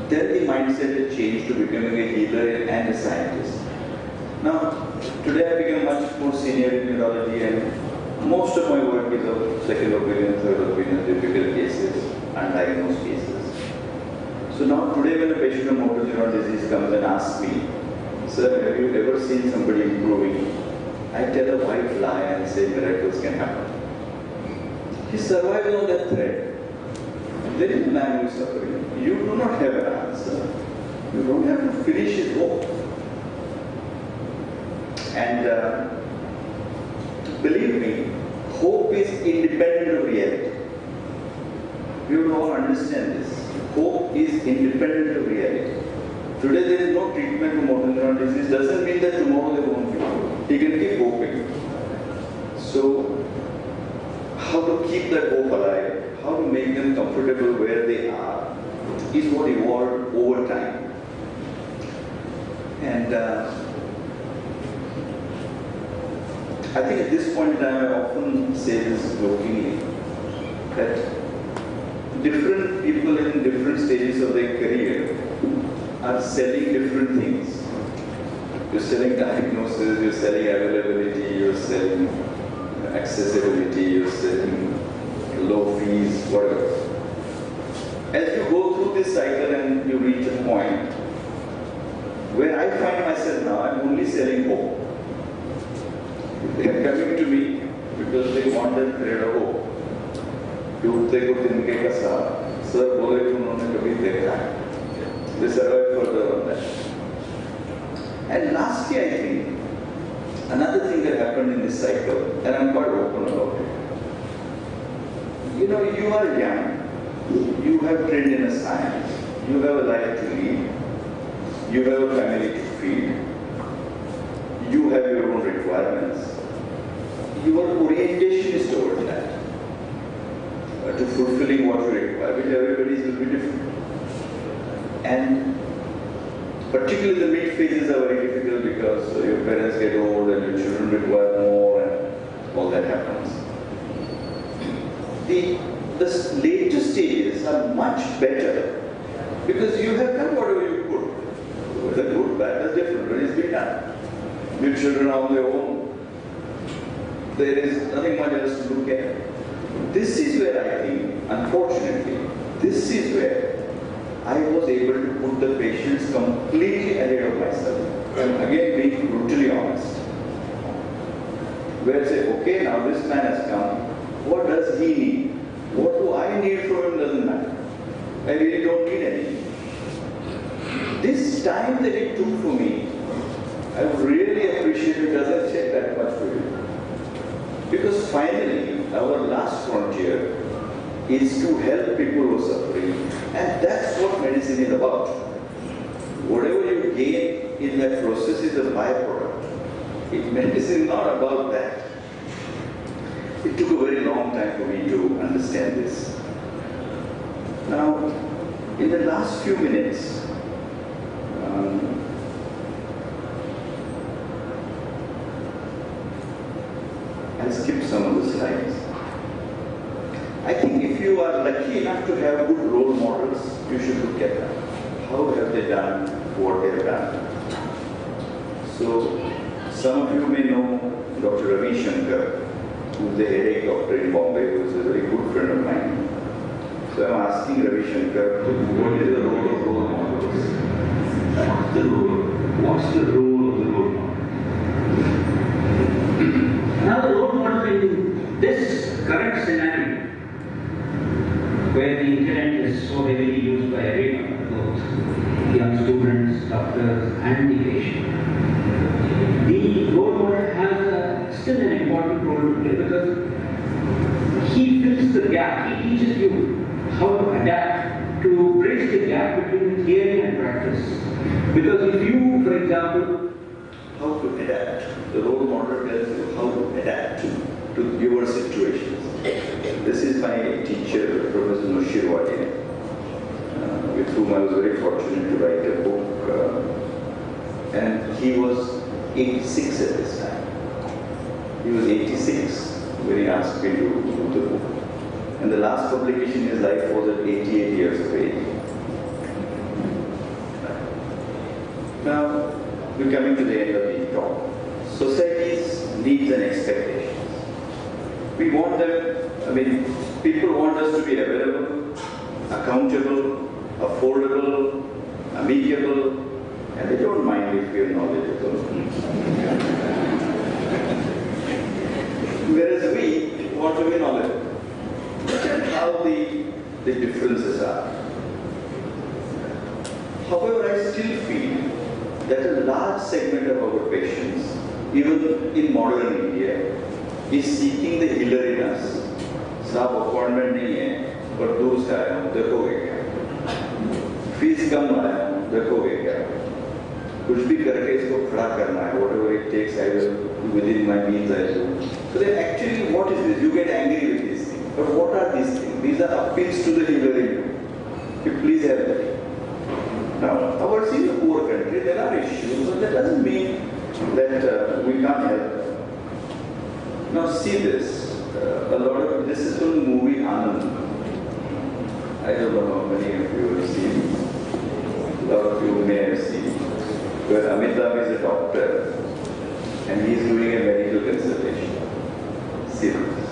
then the mindset has changed to becoming a healer and a scientist. Now, today I become much more senior in neurology, and most of my work is of second opinion, third opinion, difficult cases, undiagnosed cases. So now today when a patient of motor neuron disease comes and asks me, sir, have you ever seen somebody improving? I tell a white lie and say miracles can happen. He survives on that thread. There is an animal suffering. You do not have an answer. You don't have to finish his hope. And believe me, hope is independent of reality. You all understand this. Hope is independent of reality. Today there is no treatment for motor neuron disease. Doesn't mean that tomorrow they won't be. He can keep hoping. So, how to keep that hope alive, how to make them comfortable where they are, is what evolved over time. And I think at this point in time, I often say this jokingly, that different people in different stages of their career are selling different things. You're selling diagnosis, you're selling availability, you're selling accessibility, you're selling low fees, whatever. As you go through this cycle and you reach a point where I find myself now, I'm only selling hope. They are coming to me because they want that thread of hope. डूबते को तिनके का साथ sir बोले कि उन्होंने कभी देखा है. They survive further on that. And lastly, I think another thing that happened in this cycle, and I'm quite open about it. You know, you are young, you have trained in a science, you have a life to lead, you have a family to feed, you have your own requirements. Your orientation is towards that, to fulfilling what you require, which everybody's will be different. And particularly the mid phases are very difficult because your parents get old and your children require more and all that happens. The later stages are much better because you have done whatever you could. Whether good, bad, that's different, but it's been done. Your children are on their own. There is nothing much else to look at. This is where I think, unfortunately, this is where I was able to put the patients completely ahead of myself. And again, being brutally honest. Where I say, okay, now this man has come, what does he need? What do I need from him doesn't matter. I really don't need anything. This time that it took for me, I would really appreciate it doesn't take that much for you. Because finally, our last frontier is to help people who are suffering, and that's what medicine is about. Whatever you gain in that process is a byproduct. Medicine is not about that. It took a very long time for me to understand this. Now, in the last few minutes, I'll skip some of the slides. I think if you are lucky enough to have good role models, you should look at them. How have they done what they have done? So, some of you may know Dr. Ravi Shankar, who is the headache doctor in Bombay, who is a very good friend of mine. So I'm asking Ravi Shankar, what is the role of role models? What's the role of the role model? Now the role model in this current scenario, where the internet is so heavily used by everyone, both young students, doctors, and the patient, the role model has still an important role to play because he fills the gap. He teaches you how to adapt, to bridge the gap between theory and practice. Because if you, for example, how to adapt. The role model tells you how to adapt to your situations. This is my teacher, Professor Nushirwadi, with whom I was very fortunate to write a book. And he was 86 at this time. He was 86 when he asked me to do the book. And the last publication in his life was at 88 years of age. Now, we're coming to the end of the talk. Society's needs and expectations. We want them, people want us to be available, accountable, affordable, amicable, and they don't mind if we are knowledgeable. Whereas we want to be knowledgeable. Look at how the differences are. However, I still feel that a large segment of our patients, even in modern India, is seeking the healer in us. साहब appointment नहीं है, पर दूर से आया हूँ, देखोगे क्या? फीस कम आया हूँ, देखोगे क्या? कुछ भी करके इसको खड़ा करना है, whatever it takes, I will within my means I do. So then actually, what is this? You get angry with these things. But what are these things? These are appeals to the healer in you. You please help me. Now, ours is a poor country. There are issues, but that doesn't mean that we can't help them. Now, see this. This is from the movie Anand. I don't know how many of you have seen. A lot of you may have seen. Where Amitabh is a doctor and he is doing a medical consultation. See this.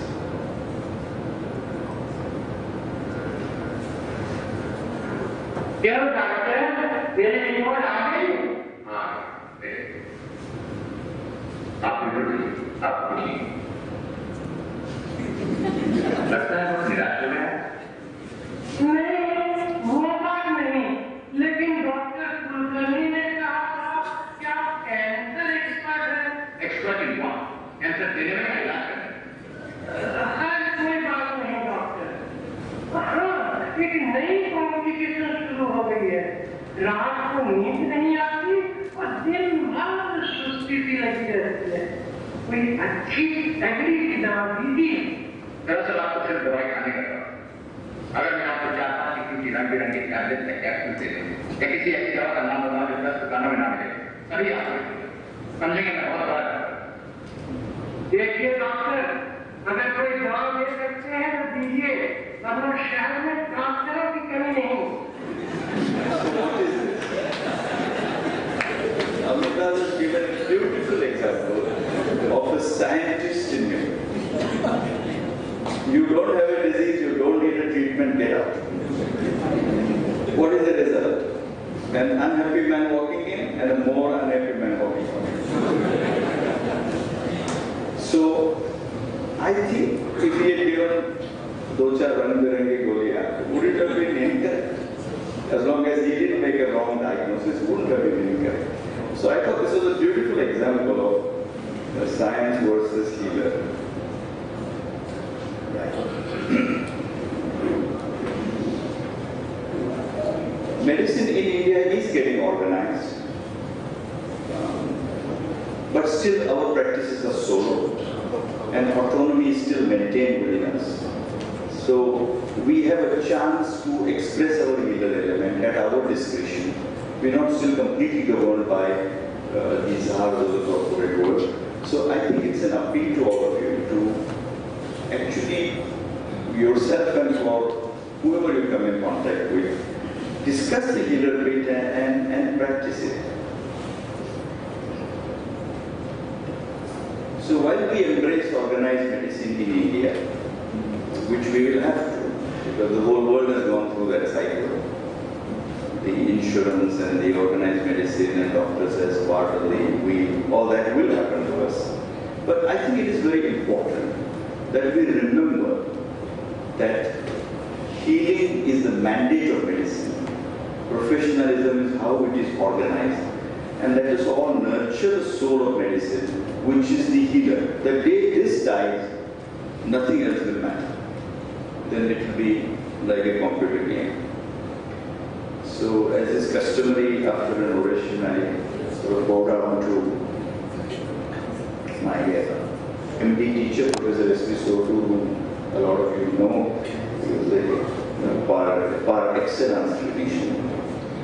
Hello, doctor. Will anyone help me? लगता है बहुत निराश हो गया। नहीं, वो बात नहीं। लेकिन डॉक्टर कुलकर्णी ने कहा था कि आप कैंसर एक्सपर्ट हैं। Expert in what? कैंसर देने में क्या इलाज करें? हर कोई बात नहीं डॉक्टर। हाँ, एक नई कॉम्प्लिकेशन शुरू हो गई है। रात को नींद नहीं आती और दिन भर सुस्ती सी लगी रहती है। कोई अच्छी तगड़ी की दवा दीजिए। दरअसल आपको सिर्फ दवाई खाने का दवा। अगर मैं आपको 4-5 किस्म की रंग बिरंगी टैबलेट या कैप्सूल दे दूं या किसी ऐसी दवा का नाम बताऊं जो 10 दुकानों में ना मिले, तभी आप समझेंगे मैं बहुत बड़ा। देखिए डॉक्टर, अगर कोई दवा दे सकते हैं तो दीजिए, वरना शहर में डॉक्टरों की कमी नहीं। Amitabh has given a beautiful example of a scientist in you. You don't have a disease, you don't need a treatment, get out. What is the result? An unhappy man walking in and a more unhappy man walking out. So, I think if he had given 2-4 rang-birangi goliyan, would it have been incorrect? As long as he didn't make a wrong diagnosis, wouldn't have been incorrect. So I thought this was a beautiful example of science versus healer. Medicine in India is getting organized, but still our practices are solo and autonomy is still maintained within us. So we have a chance to express our healer element at our discretion. We're not still completely governed by the desires of the corporate world. So I think it's an appeal to all of you to actually yourself and for whoever you come in contact with, discuss the healer bit and practice it. So while we embrace organized medicine in India, which we will have to, because the whole world has gone through that cycle, the insurance and the organized medicine and doctors as part of all that will happen to us. But I think it is very important that we remember that healing is the mandate of medicine. Professionalism is how it is organized. And let us all nurture the soul of medicine, which is the healer. The day this dies, nothing else will matter. Then it will be like a computer game. So as is customary after an oration, I sort of bow down to my MD teacher, Professor S.V. Sotu, whom a lot of you know. He was a par excellence clinician.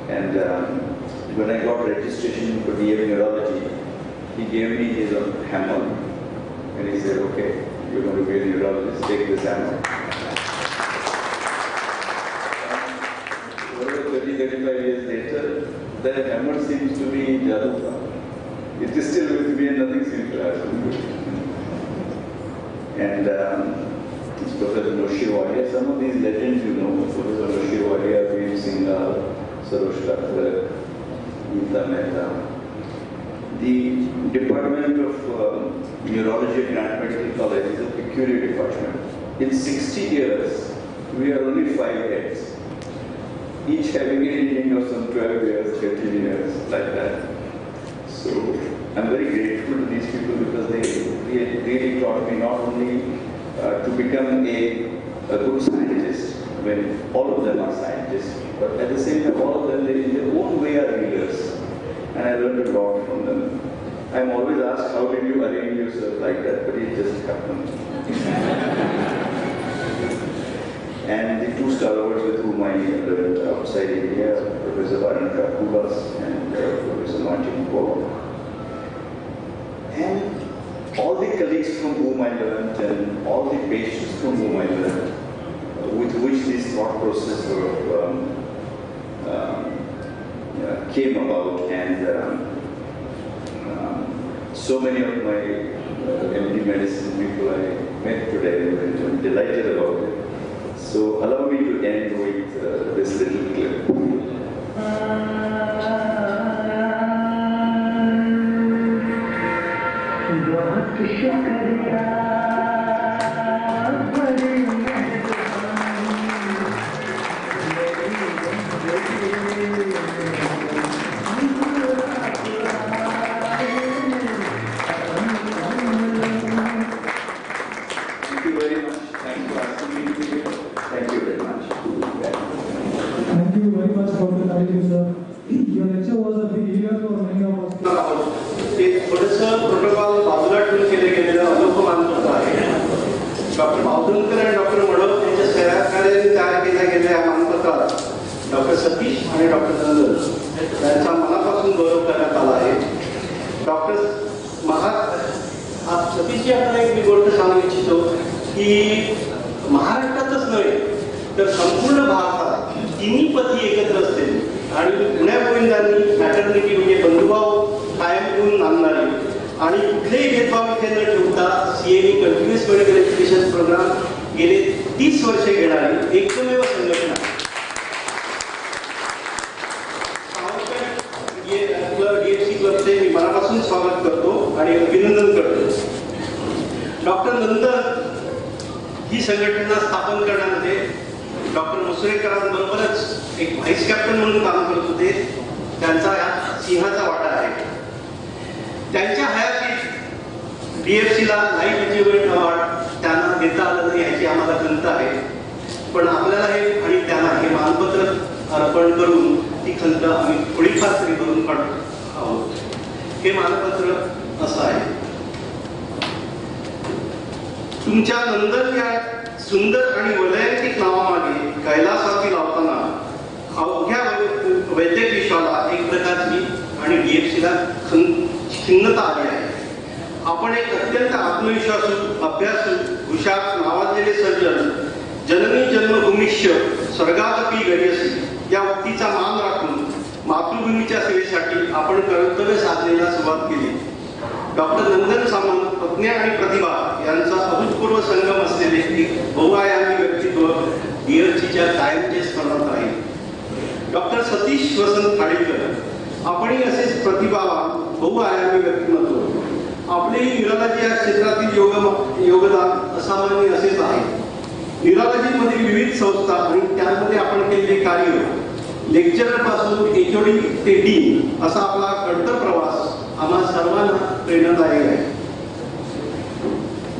And when I got registration for DM neurology, he gave me his hammer. And he said, okay, you're going to be a neurologist, take this hammer. 30-35 years later, the hammer seems to be Jaduka. It is still with me and nothing seems to happen. And Professor Noshiwadia, some of these legends you know, Professor Noshiwadia, Veer Singhal, Sarosh Kathwar, Geeta Mehta. The Department of Neurology at Grant Medical College is a peculiar department. In 60 years, we are only 5 heads. each having an inning of some 12 years, 13 years, like that. So I'm very grateful to these people because they really taught me not only to become a good scientist, when all of them are scientists, but at the same time, all of them, they, in their own way, are leaders. And I learned a lot from them. I'm always asked, how did you arrange yourself like that? But it just happened. And the two stalwarts with whom I learned outside India, Professor Bhajan and Professor Martin Paul. And all the colleagues from whom I learned and all the patients from whom I learned, with which this thought process came about, and so many of my MD medicine people I met today, and I'm delighted about it. So allow me to end with this little clip. Doctor Satish आणि doctor नंदन यांचा मनापासून गौरव करण्यात आला आहे. Doctor सतीशजी, आपल्याला एक मी गोष्ट सांगू इच्छितो की महाराष्ट्रातच नव्हे तर संपूर्ण भारतात तिन्ही पती एकत्र असतील आणि पुण्या गोविंदांनी मॅटर्निटी म्हणजे बंधुभाव कायम ठेवून नांदणारी आणि कुठलेही भेदभाव इथे न ठेवता CME continuous medical education programme गेले 30 वर्षे घेणारी एकमेव संघटना. DFC क्लबचे मी मनापासून स्वागत करतो आणि अभिनंदन करतो. डॉक्टर नंदन ही संघटना स्थापन करण्यामध्ये डॉक्टर मुसळेकरांबरोबरच एक व्हाईस कॅप्टन म्हणून काम करत होते. त्यांचा सिंहाचा वाटा आहे. त्यांच्या हयातीत DFCला लाईफ अचिव्हमेंट अवॉर्ड त्यांना देता आलं नाही याची आम्हाला खंत आहे. पण आपल्याला हे आणि त्यांना हे मानपत्र अर्पण करून ती खंत आम्ही थोडीफार तरी करून काढतो आहोत. हे मानपत्र असं आहे. तुमच्या नंदन या सुंदर आणि वलयांकित नावामागे कैलासाची लावताना अवघ्या वैद्यक विश्वाला एक प्रकारची आणि DFCला खिन्नता आली आहे. आपण एक अत्यंत आत्मविश्वासू, अभ्यासू, हुशार, नावाजलेले सर्जन, जननी जन्मभूमीश्य स्वर्गातपी गरीयसी या उक्तीचा मान राखून मातृभूमीच्या सेवेसाठी आपण कर्तव्य साधनेला सुरुवात केली. डॉक्टर नंदन सामंत प्रज्ञा आणि प्रतिभा यांचा अभूतपूर्व संगम असलेले एक बहुआयामी व्यक्तित्व DFCच्या कायमचे स्मरणात राहील. डॉक्टर सतीश वसंत खाडीकर, आपणही असेच प्रतिभावान बहुआयामी व्यक्तिमत्व. आपलेही न्यूरोलॉजी या क्षेत्रातील योगदान असामान्य असेच आहे. न्यूरोलॉजीमधील विविध संस्था आणि त्यामध्ये आपण केलेले कार्य, लेक्चरर पासून HOD ते डीन असा आपला खडतर प्रवास आम्हा सर्वांना प्रेरणादायक आहे.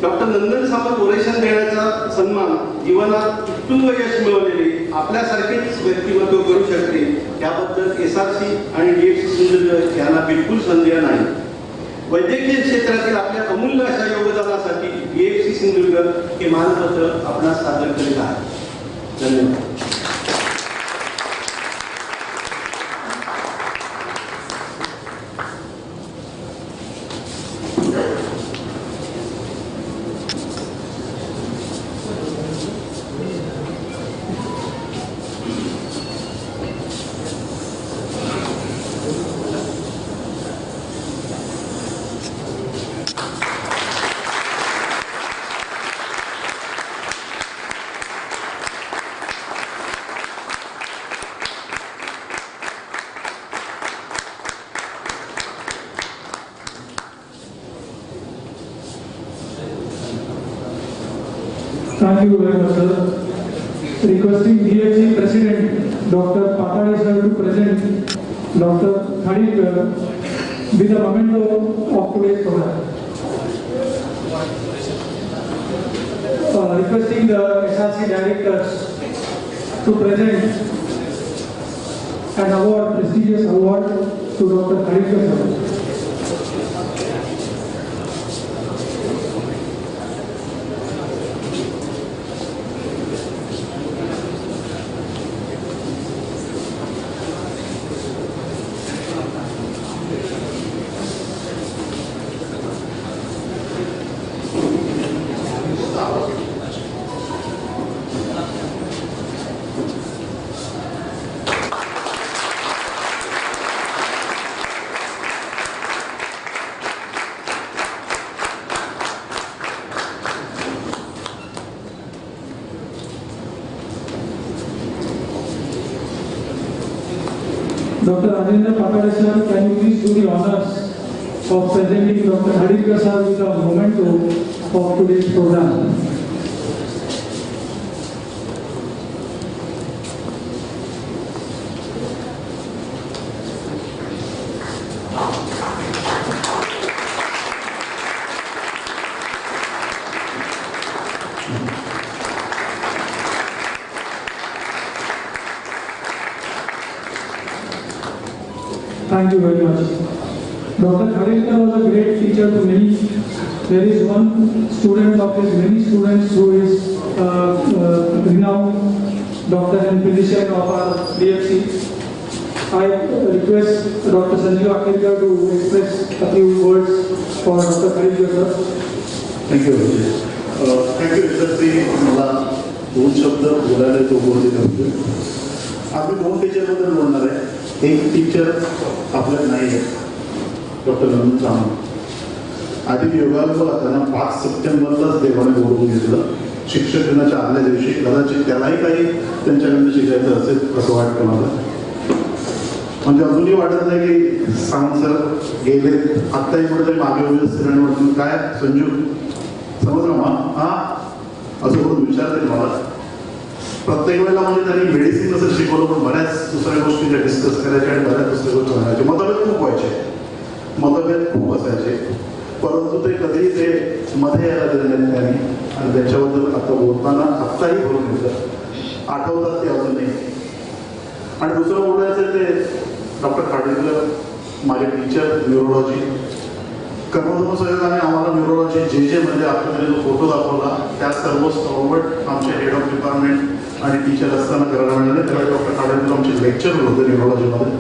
डॉक्टर नंदन सामंत ओरेशन देण्याचा सन्मान जीवनात उत्तुंग यश मिळवलेले आपल्यासारखेच व्यक्तिमत्व करू शकते याबद्दल SRC आणि DFC सिंधुदुर्ग यांना बिलकुल संदेह नाही. वैद्यकीय क्षेत्रातील आपल्या अमूल्य अशा योगदानासाठी DFC सिंधुदुर्ग हे मानपत्र आपणास सादर करीत आहे. धन्यवाद. Thank you very much, sir. Requesting DFC President Dr. Patade sir to present Dr. Khadikar with the memento of today's program. Requesting the SRC directors to present an award, prestigious award to Dr. Khadikar sir. Dr. Rajendra Patade sir, can you please do the honors of presenting Dr. Khadikar sir with a memento of today's program? Thank you very much. Dr. Khadikar was a great teacher to many. There is one student of his many students who is renowned doctor and physician of our DFC. I request Dr. Sanjeev Akhirkar to express a few words for Dr. Khadikar sir. Thank you. Thank you SRC मला दोन शब्द बोलायला तो बोलले होते. आम्ही दोन टीचरबद्दल बोलणार आहे. एक टीचर आपल्याला नाही आहे डॉक्टर नंदन सामंत. आधी योगाला त्यांना 5 सप्टेंबरलाच देवाने बोलवून घेतलं शिक्षक दिनाच्या आदल्या दिवशी. कदाचित त्यालाही काही त्यांच्याकडनं शिकायचं असेल असं वाटतं मला. म्हणजे अजूनही वाटत नाही की सामंत सर गेले. आत्ताही कुठेतरी मागे वगैरे सिलेंडरवरतून काय संजू समजलं मग हा असं करून विचारते मला. प्रत्येक वेळेला म्हणजे त्यांनी मेडिसिन कसं शिकवलं पण बऱ्याच दुसऱ्या गोष्टी ज्या डिस्कस करायच्या आणि बऱ्याच दुसऱ्या गोष्टी म्हणायचे. मतभेद खूप व्हायचे, मतभेद खूप असायचे, परंतु ते कधीही ते मध्ये यायला दिले नाहीत त्यांनी. आणि त्याच्याबद्दल आता बोलताना आत्ताही बोलून घेतलं आठवतात ते अजूनही. आणि दुसरं बोलायचं ते डॉक्टर खाडीकर माझे टीचर न्यूरोलॉजी. कर्मधर्म सहयोगाने आम्हाला न्यूरोलॉजी जे म्हणजे आपल्याकडे जो फोटो दाखवला त्या सर्व फॉरवर्ड आमचे हेड ऑफ डिपार्टमेंट आणि टीचर असताना करायला मिळाले. त्यावेळी डॉक्टर खाडीकर आमचे लेक्चर होते न्यूरोलॉजीमध्ये.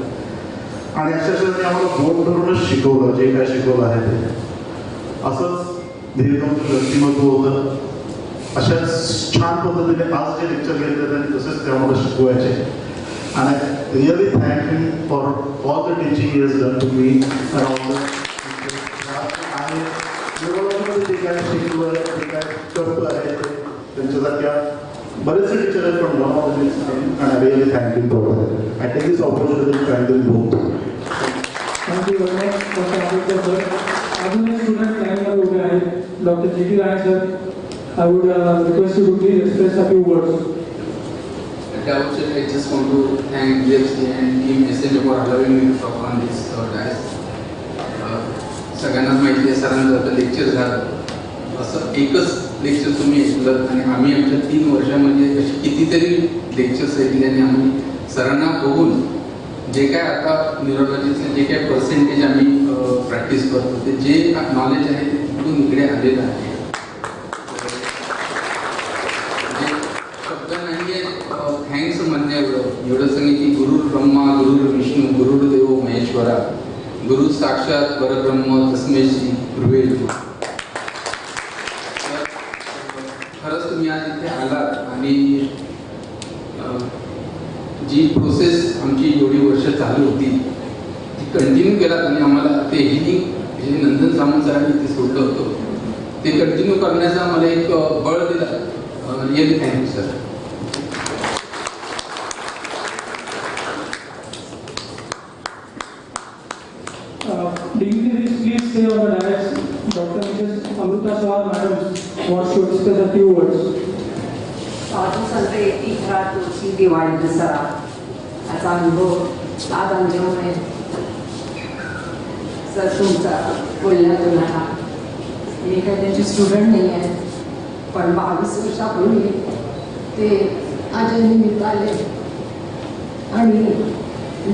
आणि अशा त्यांनी आम्हाला बोट धरूनच शिकवलं जे काय शिकवलं आहे ते. असंच धीरगंभीर व्यक्तिमत्व होतं. अशाच छान पद्धतीने आज जे लेक्चर घेतले त्यांनी तसेच ते आम्हाला शिकवायचे. And I really thank him for all the teaching he has done to me and all the आणि न्यूरोलॉजीमध्ये जे काय शिकवलं जे काय करतो आहे त्यांच्यासारख्या बरेचसे टीचर आहेत पण one of the and I really thank him for that. I take this opportunity to thank them both. Thank you very much, Dr. Khadikar sir. अजून एक स्टुडंट लाईनवर उभे आहेत doctor G T Rai sir. I would request you to please express a few words. I just want to thank DFC and Team SNJ for allowing me to talk on this dais. सगळ्यांना माहिती आहे सरांचं आता lecture झालं. असं एकच lecture तुम्ही ऐकलं आणि आम्ही आमच्या 3 वर्षामध्ये अशी कितीतरी लेक्चर्स ऐकले आणि आम्ही सरांना बघून जे काय आता न्यूरोलॉजीचे जे काय पर्सेंटेज आम्ही प्रॅक्टिस करतो ते जे नॉलेज आहे ते तिथून इकडे आलेलं आहे. थँक्स म्हणणे एवढं सांगे की गुरु ब्रह्मा गुरु विष्णू गुरुर्देव महेश्वरा गुरु साक्षात परब्रह्म तस्मै श्री गुरुवे नमः. खरंच तुम्ही आज इथे आलात आणि जी प्रोसेस आमची एवढी वर्ष चालू होती ती कंटिन्यू केलात आणि आम्हाला ते हिलिंग जे नंदन सामंत सरांनी इथे सोडलं होतं ते कंटिन्यू करण्याचा आम्हाला एक बळ दिला. Really thank you sir. Dignitaries, please stay on the dais. Dr. Mrs. Amrita Sawar, madam, wants to express a few words. साधू संत येती घरा तुळशी दिवाळी दसरा याचा अनुभव दादांच्यामुळे सर तुमचा बोलल्या तुम्हाला मी काही त्यांची स्टुडंट नाही आहे पण 22 वर्षापूर्वी ते माझ्या निमित्त आले आणि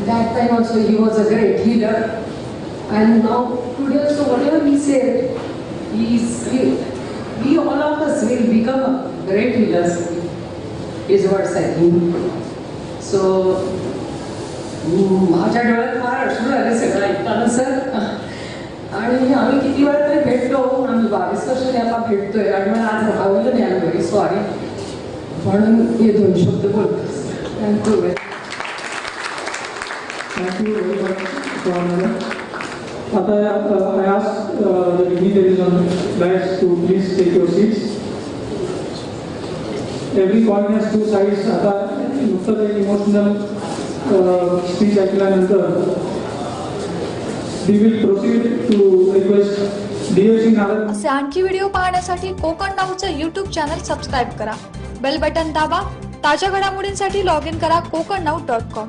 that time also he was a great healer and now today also whatever he said we all of us will become great healers is what I think so माझ्या डोळ्यात फार अश्रू आले सगळं ऐकताना सर आणि आम्ही किती वेळा तरी भेटलो आम्ही 22 वर्षांनी आता भेटतोय आणि मला आज राहवलं नाही आम्ही व्हेरी सॉरी म्हणून हे 2 शब्द बोलतो thank you Thank you very much, Kokan. I ask the dignitaries on dais to please take your seats. Every coin has 2 sides. आता नुकतंच एक इमोशनल स्पीच ऐकल्यानंतर we will proceed to request DFC नागरिक. असे आणखी व्हिडिओ पाहण्यासाठी कोकण नाऊचं यूट्यूब चॅनल सबस्क्राईब करा, bell button दाबा, ताज्या घडामोडींसाठी लॉग इन करा kokannow.com.